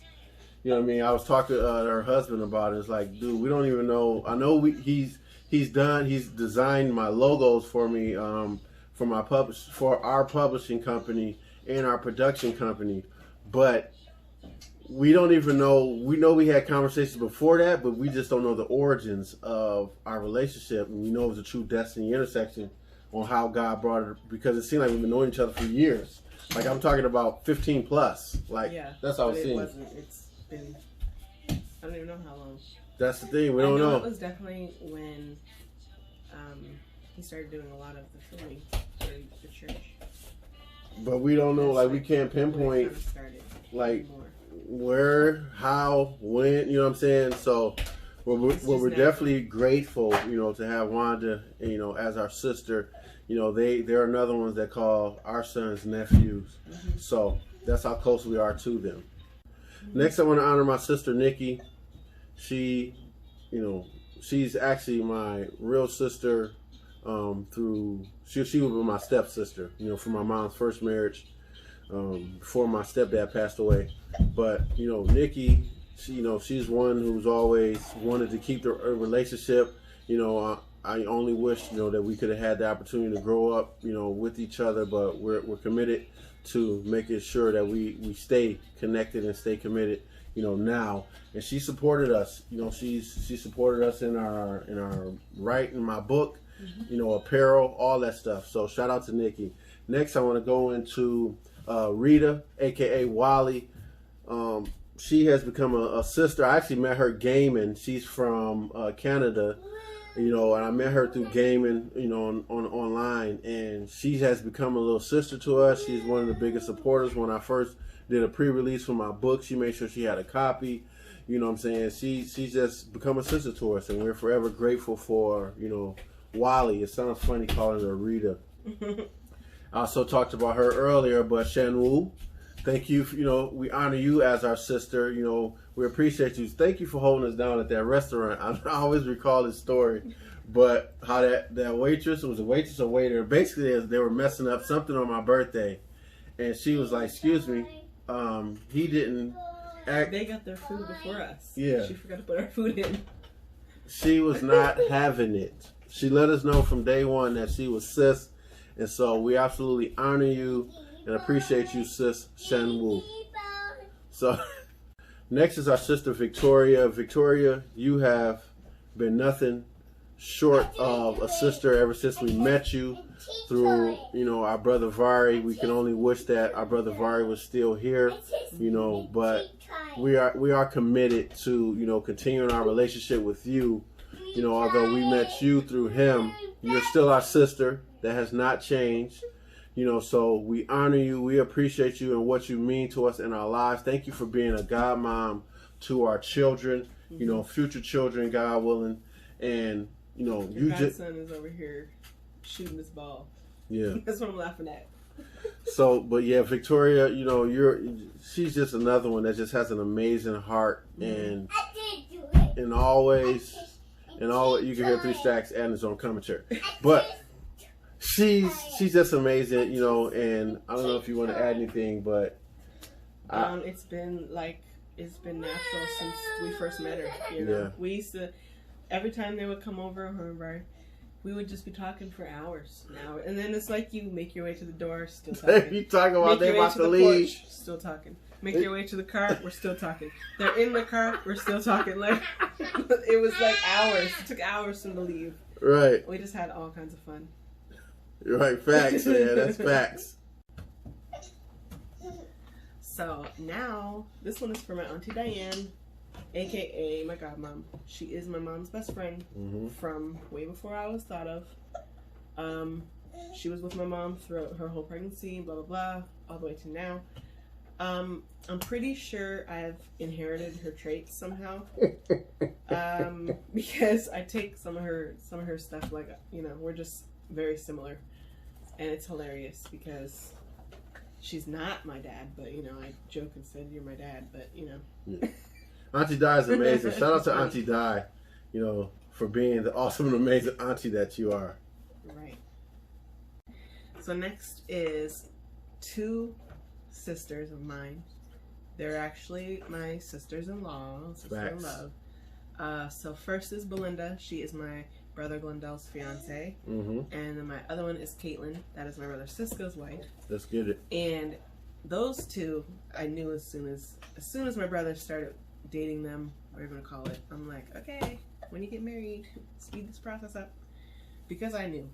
You know what I mean? I was talking to her husband about it. It's like, dude, we don't even know. I know he's designed my logos for me, for our publishing company and our production company, but we don't even know. We know we had conversations before that, but we just don't know the origins of our relationship. And we know it was a true destiny intersection on how God brought it, because it seemed like we've been knowing each other for years. Like, I'm talking about 15 plus. Like, yeah, that's how it seems. It's been, I don't even know how long. That's the thing. We don't know. It was definitely when he started doing a lot of the filming for the church. But we don't know. Like, we can't pinpoint, like, where, how, when. You know what I'm saying? So, we're definitely grateful, to have Wanda, as our sister. They're another ones that call our sons nephews. Mm-hmm. So that's how close we are to them. Mm-hmm. Next, I want to honor my sister Nikki. She, she's actually my real sister. She was my stepsister. From my mom's first marriage. Before my stepdad passed away. But Nikki, she's one who's always wanted to keep the relationship. I only wish, that we could have had the opportunity to grow up, with each other, but we're committed to making sure that we stay connected and stay committed, now. And she supported us, she supported us in our writing my book, mm-hmm. Apparel, all that stuff. So shout out to Nikki. Next, I want to go into Rita, Aka Wally. She has become a sister. I actually met her gaming. She's from Canada. And I met her through gaming, online, and she has become a little sister to us. She's one of the biggest supporters. When I first did a pre-release for my book, she made sure she had a copy. You know what I'm saying? She's just become a sister to us, and we're forever grateful for, Wally. It sounds funny calling her Rita. I also talked about her earlier, but Shanwu, thank you. We honor you as our sister. We appreciate you. Thank you for holding us down at that restaurant. I always recall this story, but how that waitress, it was a waitress or waiter, basically they were messing up something on my birthday, and she was like, "Excuse me, he didn't act." They got their food before us. Yeah, she forgot to put our food in. She was not having it. She let us know from day one that she was sis, and so we absolutely honor you and appreciate you, sis Shanwu. So. Next is our sister Victoria. Victoria, you have been nothing short of a sister ever since we met you through, our brother Vari. We can only wish that our brother Vari was still here, but we are committed to, continuing our relationship with you. Although we met you through him, you're still our sister. That has not changed. So we honor you. We appreciate you and what you mean to us in our lives. Thank you for being a God mom to our children, future children, God willing. And, Your godson is over here shooting this ball. Yeah. That's what I'm laughing at. So, but yeah, Victoria, she's just another one that just has an amazing heart. And always, you can hear 3 Stacks and his own commentary. But she's just amazing, and I don't know if you want to add anything, but it's been natural since we first met her. Yeah. We used to, every time they would come over, we would just be talking for hours now, and then it's like you make your way to the door, still talking. You talking about they about to leave, porch, still talking. Make your way to the car, we're still talking. They're in the car, we're still talking. Like it was like hours. It took hours for them to leave. Right. We just had all kinds of fun. You're right, facts, man. That's facts. So now, this one is for my Auntie Diane, aka my godmom. She is my mom's best friend from way before I was thought of. She was with my mom throughout her whole pregnancy, blah, blah, blah, all the way to now. I'm pretty sure I've inherited her traits somehow. Because I take some of her stuff, like, we're just very similar. And it's hilarious because she's not my dad, but I joke and said you're my dad, but Yeah. Auntie Di is amazing. Shout out to Auntie Di, for being the awesome and amazing auntie that you are. Right. So next is two sisters of mine. They're actually my sisters-in-law, sister-in-love. So first is Belinda. She is my brother Glendale's fiance. And then my other one is Caitlin. That is my brother Cisco's wife. Let's get it. And those two, I knew as soon as my brother started dating them, whatever you want to call it. I'm like, okay, when you get married, speed this process up, because I knew.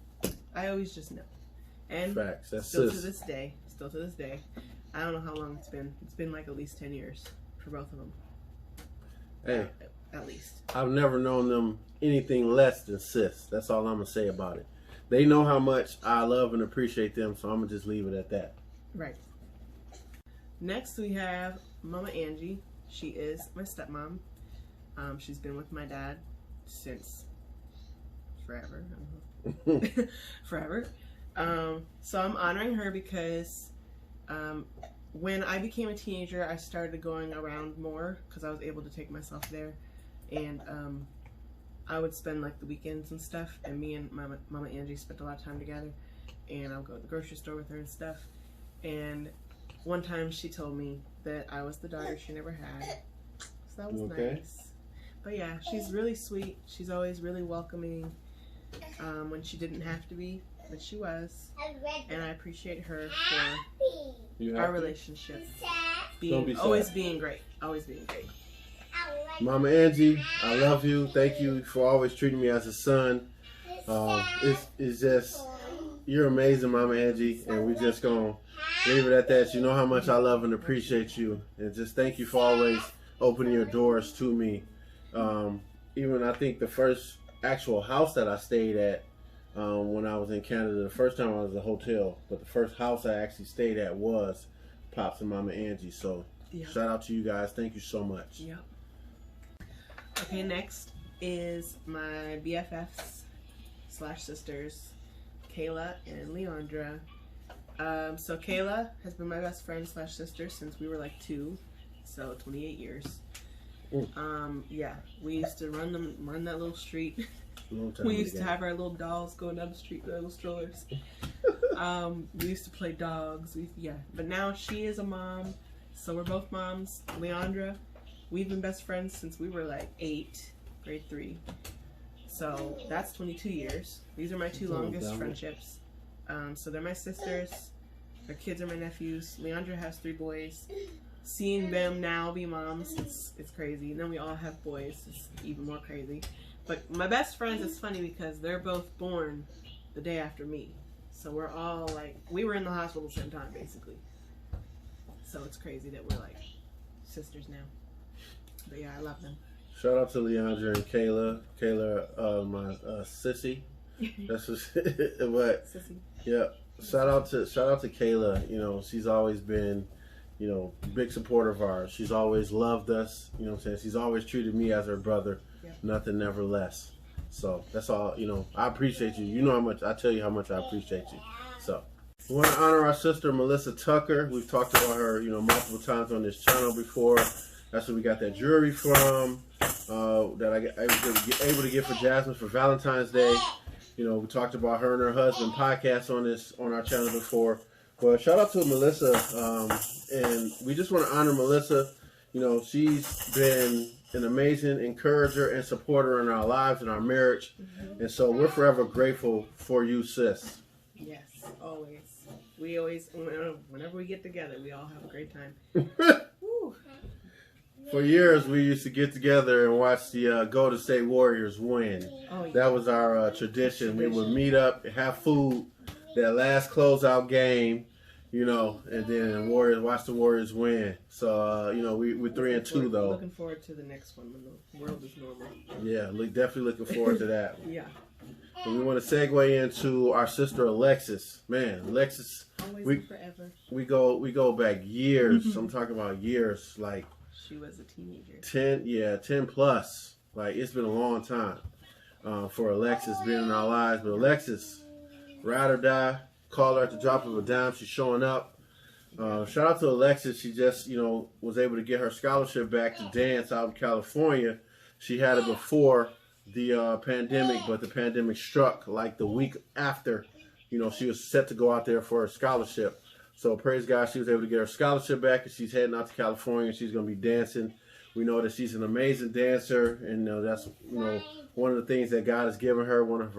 I always just know. And facts. That's still to this day, I don't know how long it's been. It's been like at least 10 years for both of them. Hey, at least. I've never known them anything less than sis. That's all I'm going to say about it. They know how much I love and appreciate them, so I'm going to just leave it at that. Right. Next we have Mama Angie. She is my stepmom. She's been with my dad since forever. Forever. So I'm honoring her because when I became a teenager, I started going around more because I was able to take myself there, and I would spend like the weekends and stuff, and me and Mama Angie spent a lot of time together, and I would go to the grocery store with her and stuff. And one time she told me that I was the daughter she never had, so that was nice. But yeah, she's really sweet. She's always really welcoming when she didn't have to be, but she was, and I appreciate her for our relationship always being great. Mama Angie, I love you. Thank you for always treating me as a son. It's just, you're amazing, Mama Angie, and we're just gonna leave it at that. You know how much I love and appreciate you, and just thank you for always opening your doors to me. Even I think the first actual house that I stayed at when I was in Canada, the first time I was at a hotel, but the first house I actually stayed at was Pops and Mama Angie. So shout out to you guys. Thank you so much. Yep. Okay, next is my BFFs / sisters, Kayla and Leandra. So Kayla has been my best friend / sister since we were like 2, so 28 years. Yeah, we used to run that little street. We used to have our little dolls going down the street with our little strollers. We used to play dogs. But now she is a mom, so we're both moms. Leandra, we've been best friends since we were like 8, grade 3. So that's 22 years. These are my 2 longest friendships. So they're my sisters. Their kids are my nephews. Leandra has 3 boys. Seeing them now be moms, it's crazy. And then we all have boys. It's even more crazy. But my best friends, it's funny because they're both born the day after me. So we're all like, we were in the hospital at the same time, basically. So it's crazy that we're like sisters now. But yeah, I love them. Shout out to Leandra and Kayla. Kayla, my sissy. That's what. Sissy. Yeah. Shout out to Kayla. You know, she's always been, you know, big supporter of ours. She's always loved us. You know what I'm saying? She's always treated me as her brother. Yep. Nothing, never less. So that's all. You know, I appreciate you. You know how much I tell you how much I appreciate you. So we want to honor our sister Melissa Tucker. We've talked about her, you know, multiple times on this channel before. That's where we got that jewelry from that I was able to get for Jasmine for Valentine's Day. You know, we talked about her and her husband podcast on our channel before. But shout out to Melissa, and we just want to honor Melissa. You know, she's been an amazing encourager and supporter in our lives and our marriage, and so we're forever grateful for you, sis. Yes, always. We always, whenever we get together, we all have a great time. For years, we used to get together and watch the Golden State Warriors win. Oh, yeah. That was our tradition. We would meet up, have food, that last closeout game, you know, and then watch the Warriors win. So, you know, we're 3-2 though. Looking forward to the next one when the world is normal. Yeah, definitely looking forward to that. Yeah. And we want to segue into our sister Alexis. Man, Alexis, always and forever. We go back years. I'm talking about years, like. She was a teenager. 10 plus. Like, it's been a long time for Alexis being in our lives. But Alexis, ride or die, call her at the drop of a dime. She's showing up. Shout out to Alexis. She just, you know, was able to get her scholarship back to dance out in California. She had it before the pandemic, but the pandemic struck like the week after you know, she was set to go out there for a scholarship. So praise God, she was able to get her scholarship back, and she's heading out to California. She's going to be dancing. We know that she's an amazing dancer, and that's, you know, one of the things that God has given her, one of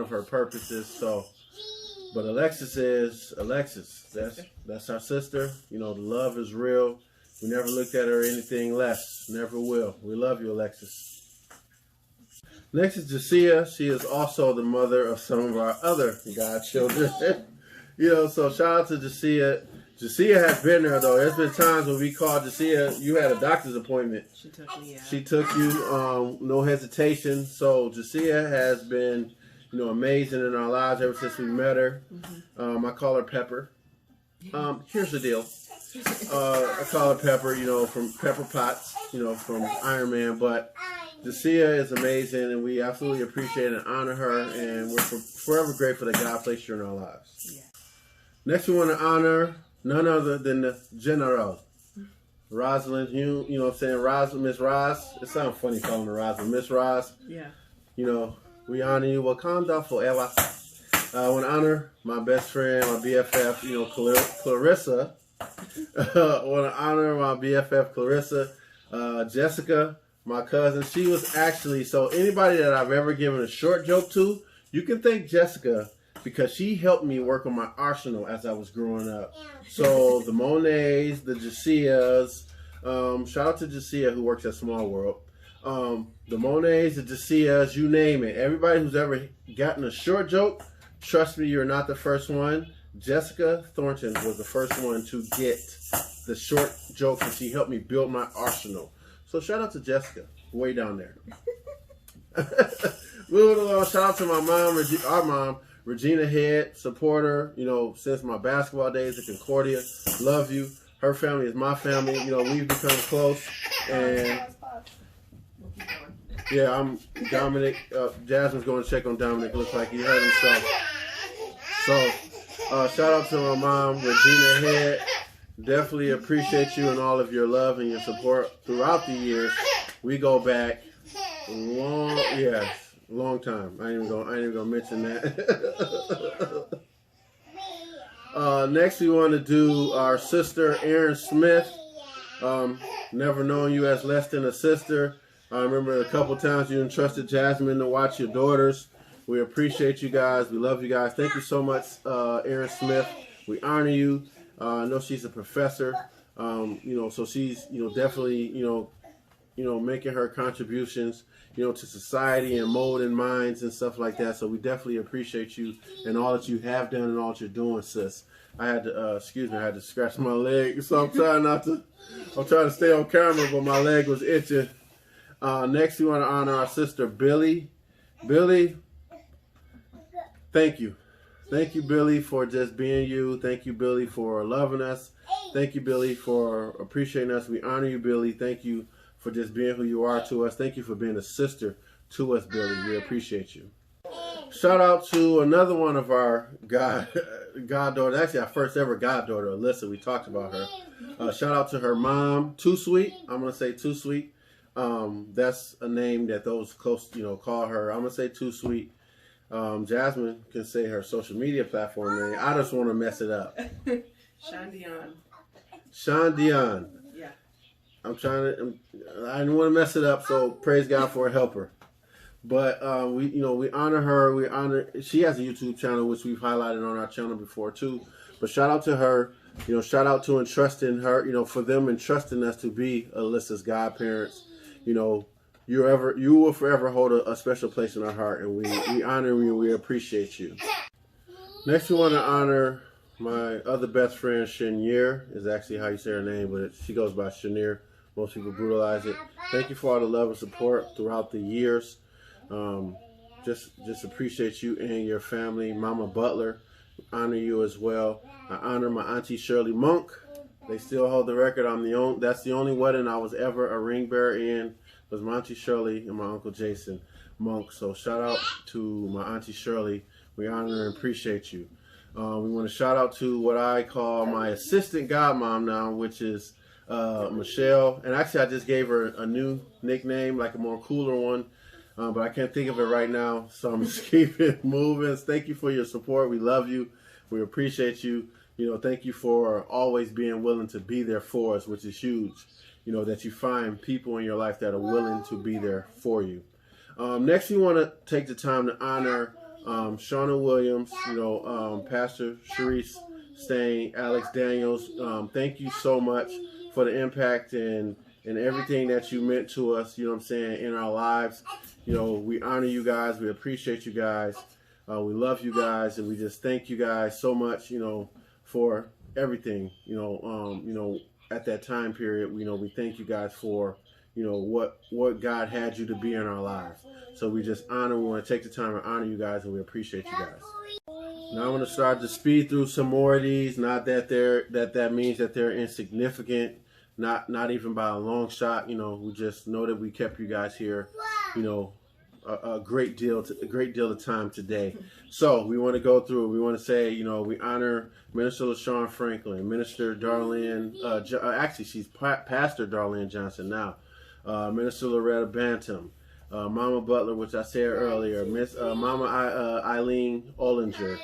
her purposes. So, but Alexis is Alexis. That's our sister. You know, the love is real. We never looked at her anything less. Never will. We love you, Alexis. Next is Jacia. She is also the mother of some of our other godchildren. You know, so shout out to Jacia. Jacia has been there, though. There's been times when we called Jacia. You had a doctor's appointment. She took me, yeah. She took you, no hesitation. So Jacia has been, you know, amazing in our lives ever since we met her. I call her Pepper. Here's the deal. I call her Pepper, you know, from Pepper Potts, you know, from Iron Man. But Jacia is amazing, and we absolutely appreciate and honor her, and we're forever grateful that God placed her in our lives. Yeah. Next, we want to honor none other than the General, Rosalind Hume. You know what I'm saying? Miss Roz. It sounds funny calling her Rosalind. Miss Roz. Yeah. You know, we honor you. Wakanda forever. I want to honor my best friend, my BFF, you know, Clarissa. I want to honor my BFF, Clarissa. Jessica, my cousin. She was actually, so anybody that I've ever given a short joke to, you can thank Jessica, because she helped me work on my arsenal as I was growing up. So the Monets, the Jacias, shout out to Jacia who works at Small World. The Monets, the Jacias, you name it. Everybody who's ever gotten a short joke, trust me, you're not the first one. Jessica Thornton was the first one to get the short joke, and she helped me build my arsenal. So shout out to Jessica, way down there. Moving along, shout out to my mom, our mom, Regina Head, supporter, you know, since my basketball days at Concordia. Love you. Her family is my family. You know, we've become close. And yeah, I'm Dominic. Jasmine's going to check on Dominic. Looks like he hurt himself. So, shout out to my mom, Regina Head. Definitely appreciate you and all of your love and your support throughout the years. We go back long, long time. I ain't even gonna mention that. Next, we want to do our sister, Erin Smith. Never known you as less than a sister. I remember a couple times you entrusted Jasmine to watch your daughters. We appreciate you guys. We love you guys. Thank you so much, Erin Smith. We honor you. I know she's a professor. You know, so she's, you know, definitely, you know, making her contributions, you know, to society and molding minds and stuff like that. So we definitely appreciate you and all that you have done and all that you're doing, sis. I had to, I had to scratch my leg, so I'm trying to stay on camera, but my leg was itching. Next, we want to honor our sister, Billy. Billy, thank you. Thank you, Billy, for just being you. Thank you, Billy, for loving us. Thank you, Billy, for appreciating us. We honor you, Billy. Thank you for just being who you are to us. Thank you for being a sister to us, Billy. We appreciate you. Shout out to another one of our goddaughter, actually our first ever goddaughter, Alyssa. We talked about her. Shout out to her mom, Too Sweet. I'm going to say Too Sweet. That's a name that those close, you know, call her. I'm going to say Too Sweet. Jasmine can say her social media platform name. I just want to mess it up. Sean Dion. Yeah. I didn't want to mess it up, so praise God for a helper. But we honor her. She has a YouTube channel which we've highlighted on our channel before too. But shout out to her. You know, shout out to entrusting her. You know, for them entrusting us to be Alyssa's godparents. You know, you will forever hold a special place in our heart, and we honor you and we appreciate you. Next, we want to honor my other best friend, Shanier, is actually how you say her name, but she goes by Shanier. Most people brutalize it. Thank you for all the love and support throughout the years. Just appreciate you and your family. Mama Butler, honor you as well. I honor my Auntie Shirley Monk. They still hold the record. That's the only wedding I was ever a ring bearer in, was my Auntie Shirley and my Uncle Jason Monk. So shout out to my Auntie Shirley. We honor and appreciate you. We want to shout out to what I call my assistant godmom now, which is Michelle. And actually, I just gave her a new nickname, like a more cooler one. but I can't think of it right now, so I'm just keep it moving. Thank you for your support. We love you. We appreciate you. Thank you for always being willing to be there for us, which is huge. That you find people in your life that are willing to be there for you. Next, we want to take the time to honor Shauna Williams, Pastor Sharice Stain, Alex Daniels. Thank you so much for the impact and everything that you meant to us, in our lives. We honor you guys. We appreciate you guys. We love you guys, and we just thank you guys so much, for everything, at that time period. We thank you guys for, what God had you to be in our lives. So we just we want to take the time to honor you guys, and we appreciate you guys. Now I'm going to start to speed through some more of these. Not that that means that they're insignificant, not even by a long shot. We just know that we kept you guys here, a great deal of time today. So we want to go through. We want to say, we honor Minister LaShawn Franklin, Minister Darlene. Actually, she's Pastor Darlene Johnson now. Minister Loretta Bantam, Mama Butler, which I said earlier, Mama Eileen Ollinger,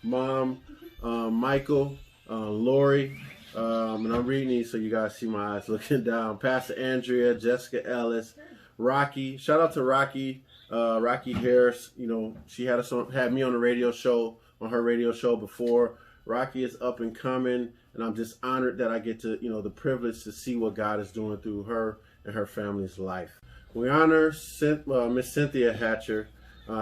Mom Michael, Lori, and I'm reading these so you guys see my eyes looking down. Pastor Andrea, Jessica Ellis, Rocky. Shout out to Rocky, Rocky Harris. She had me on the radio show, on her radio show before. Rocky is up and coming, and I'm just honored that I get to, the privilege to see what God is doing through her and her family's life. We honor Miss Cynthia Hatcher.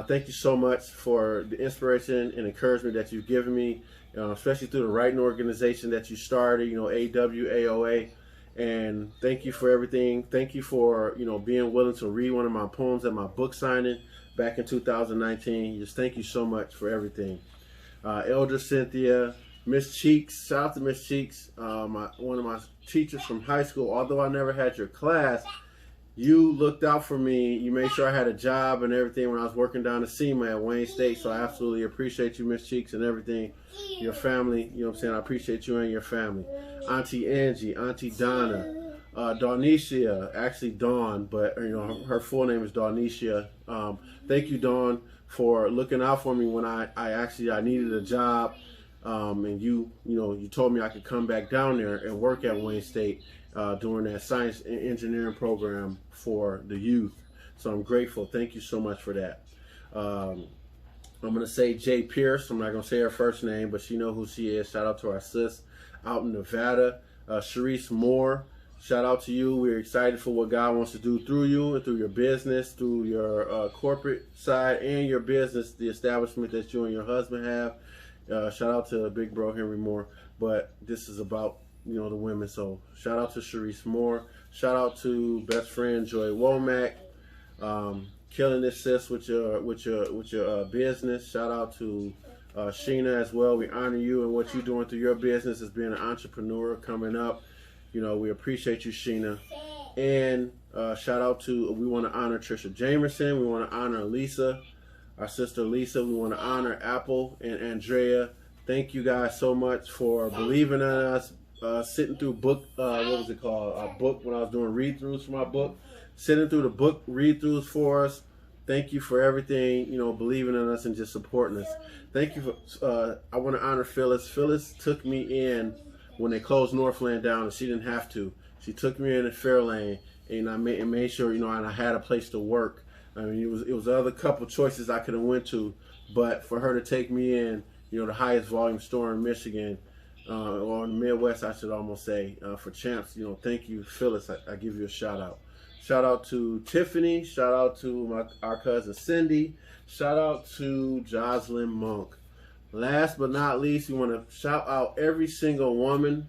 Thank you so much for the inspiration and encouragement that you've given me, especially through the writing organization that you started, AWAOA. And thank you for everything. Thank you for, being willing to read one of my poems at my book signing back in 2019. Just thank you so much for everything. Elder Cynthia, Miss Cheeks. Shout out to Miss Cheeks, one of my teachers from high school. Although I never had your class, you looked out for me. You made sure I had a job and everything when I was working down the SEMA at Wayne State. So I absolutely appreciate you, Miss Cheeks, and everything. Your family, I appreciate you and your family. Auntie Angie, Auntie Donna, Darnicia, actually Dawn, but her full name is Darnicia. Thank you, Dawn, for looking out for me when I needed a job. And you told me I could come back down there and work at Wayne State during that science and engineering program for the youth. So I'm grateful. Thank you so much for that. I'm going to say Jay Pierce. I'm not going to say her first name, but she know who she is. Shout out to our sis out in Nevada. Sharice Moore, shout out to you. We're excited for what God wants to do through you and through your business, through your corporate side and your business, the establishment that you and your husband have. Shout out to Big Bro Henry Moore. But this is about, the women. So shout out to Sharice Moore. Shout out to best friend Joy Womack. Killing this, sis, with your business. Shout out to Sheena as well. We honor you and what you're doing through your business as being an entrepreneur coming up. We appreciate you, Sheena. And shout out to, we want to honor Trisha Jamerson. We want to honor Lisa, our sister Lisa. We want to honor Apple and Andrea. Thank you guys so much for believing in us. Sitting through book, what was it called? A book when I was doing read-throughs for my book. Sitting through the book read-throughs for us. Thank you for everything, believing in us and just supporting us. Thank you for, I want to honor Phyllis. Phyllis took me in when they closed Northland down, and she didn't have to. She took me in at Fairlane, and I made sure, and I had a place to work. I mean, it was the other couple choices I could have went to, but for her to take me in, the highest volume store in Michigan, or in the Midwest, I should almost say, for Champs, thank you, Phyllis. I give you a shout out. Shout out to Tiffany. Shout out to our cousin Cindy. Shout out to Jocelyn Monk. Last but not least, we want to shout out every single woman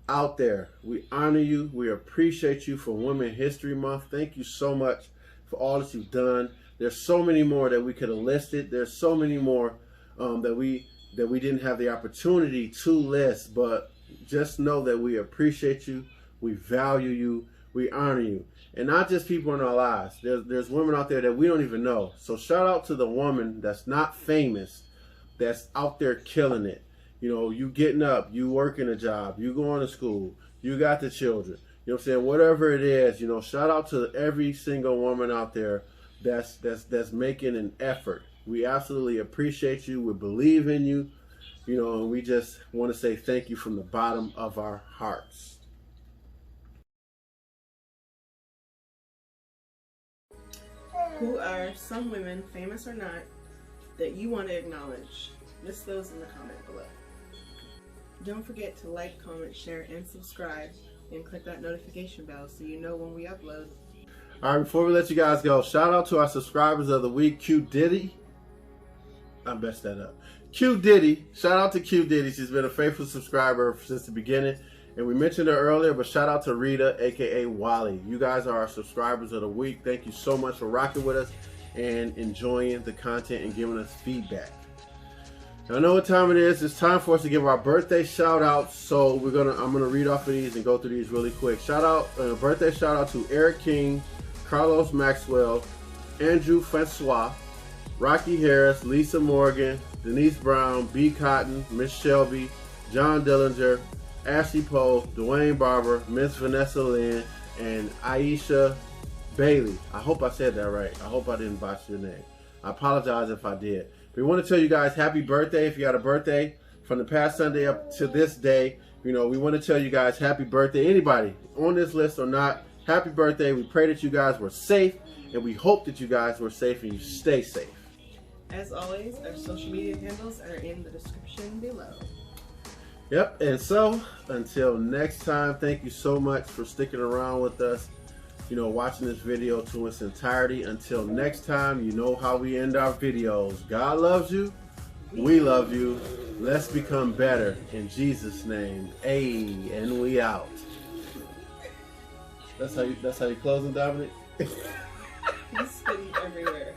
out there. We honor you. We appreciate you for Women's History Month. Thank you so much for all that you've done. There's so many more that we could have listed. There's so many more that we didn't have the opportunity to list. But just know that we appreciate you. We value you. We honor you. And not just people in our lives. There's women out there that we don't even know. So shout out to the woman that's not famous, that's out there killing it. You getting up, you working a job, you going to school, you got the children. You know what I'm saying? Whatever it is, you know, shout out to every single woman out there that's making an effort. We absolutely appreciate you. We believe in you. You know, and we just want to say thank you from the bottom of our hearts. Who are some women, famous or not, that you want to acknowledge? List those in the comment below. Don't forget to like, comment, share, and subscribe, and click that notification bell so you know when we upload. All right, before we let you guys go, shout out to our subscribers of the week, Q Diddy. I messed that up. Q Diddy. Shout out to Q Diddy. She's been a faithful subscriber since the beginning. And we mentioned her earlier, but shout out to Rita Aka Wally. You guys are our subscribers of the week. Thank you so much for rocking with us and enjoying the content and giving us feedback. Now, I know what time it is. It's time for us to give our birthday shout outs. So I'm gonna read off of these and go through these really quick. Birthday shout out to Eric King, Carlos Maxwell, Andrew Francois, Rocky Harris, Lisa Morgan, Denise Brown, B. Cotton, Miss Shelby, John Dillinger, Ashley Poe, Dwayne Barber, Miss Vanessa Lynn, and Aisha Bailey. I hope I said that right. I hope I didn't botch your name. I apologize if I did. We want to tell you guys happy birthday. If you had a birthday from the past Sunday up to this day, you know, we want to tell you guys happy birthday. Anybody on this list or not, happy birthday. We pray that you guys were safe, and we hope that you guys were safe and you stay safe. As always, our social media handles are in the description below. Yep, and so until next time, thank you so much for sticking around with us, you know, watching this video to its entirety. Until next time, you know how we end our videos. God loves you. We love you. Let's become better. In Jesus' name, and we out. That's how you close it, Dominic? He's spitting everywhere.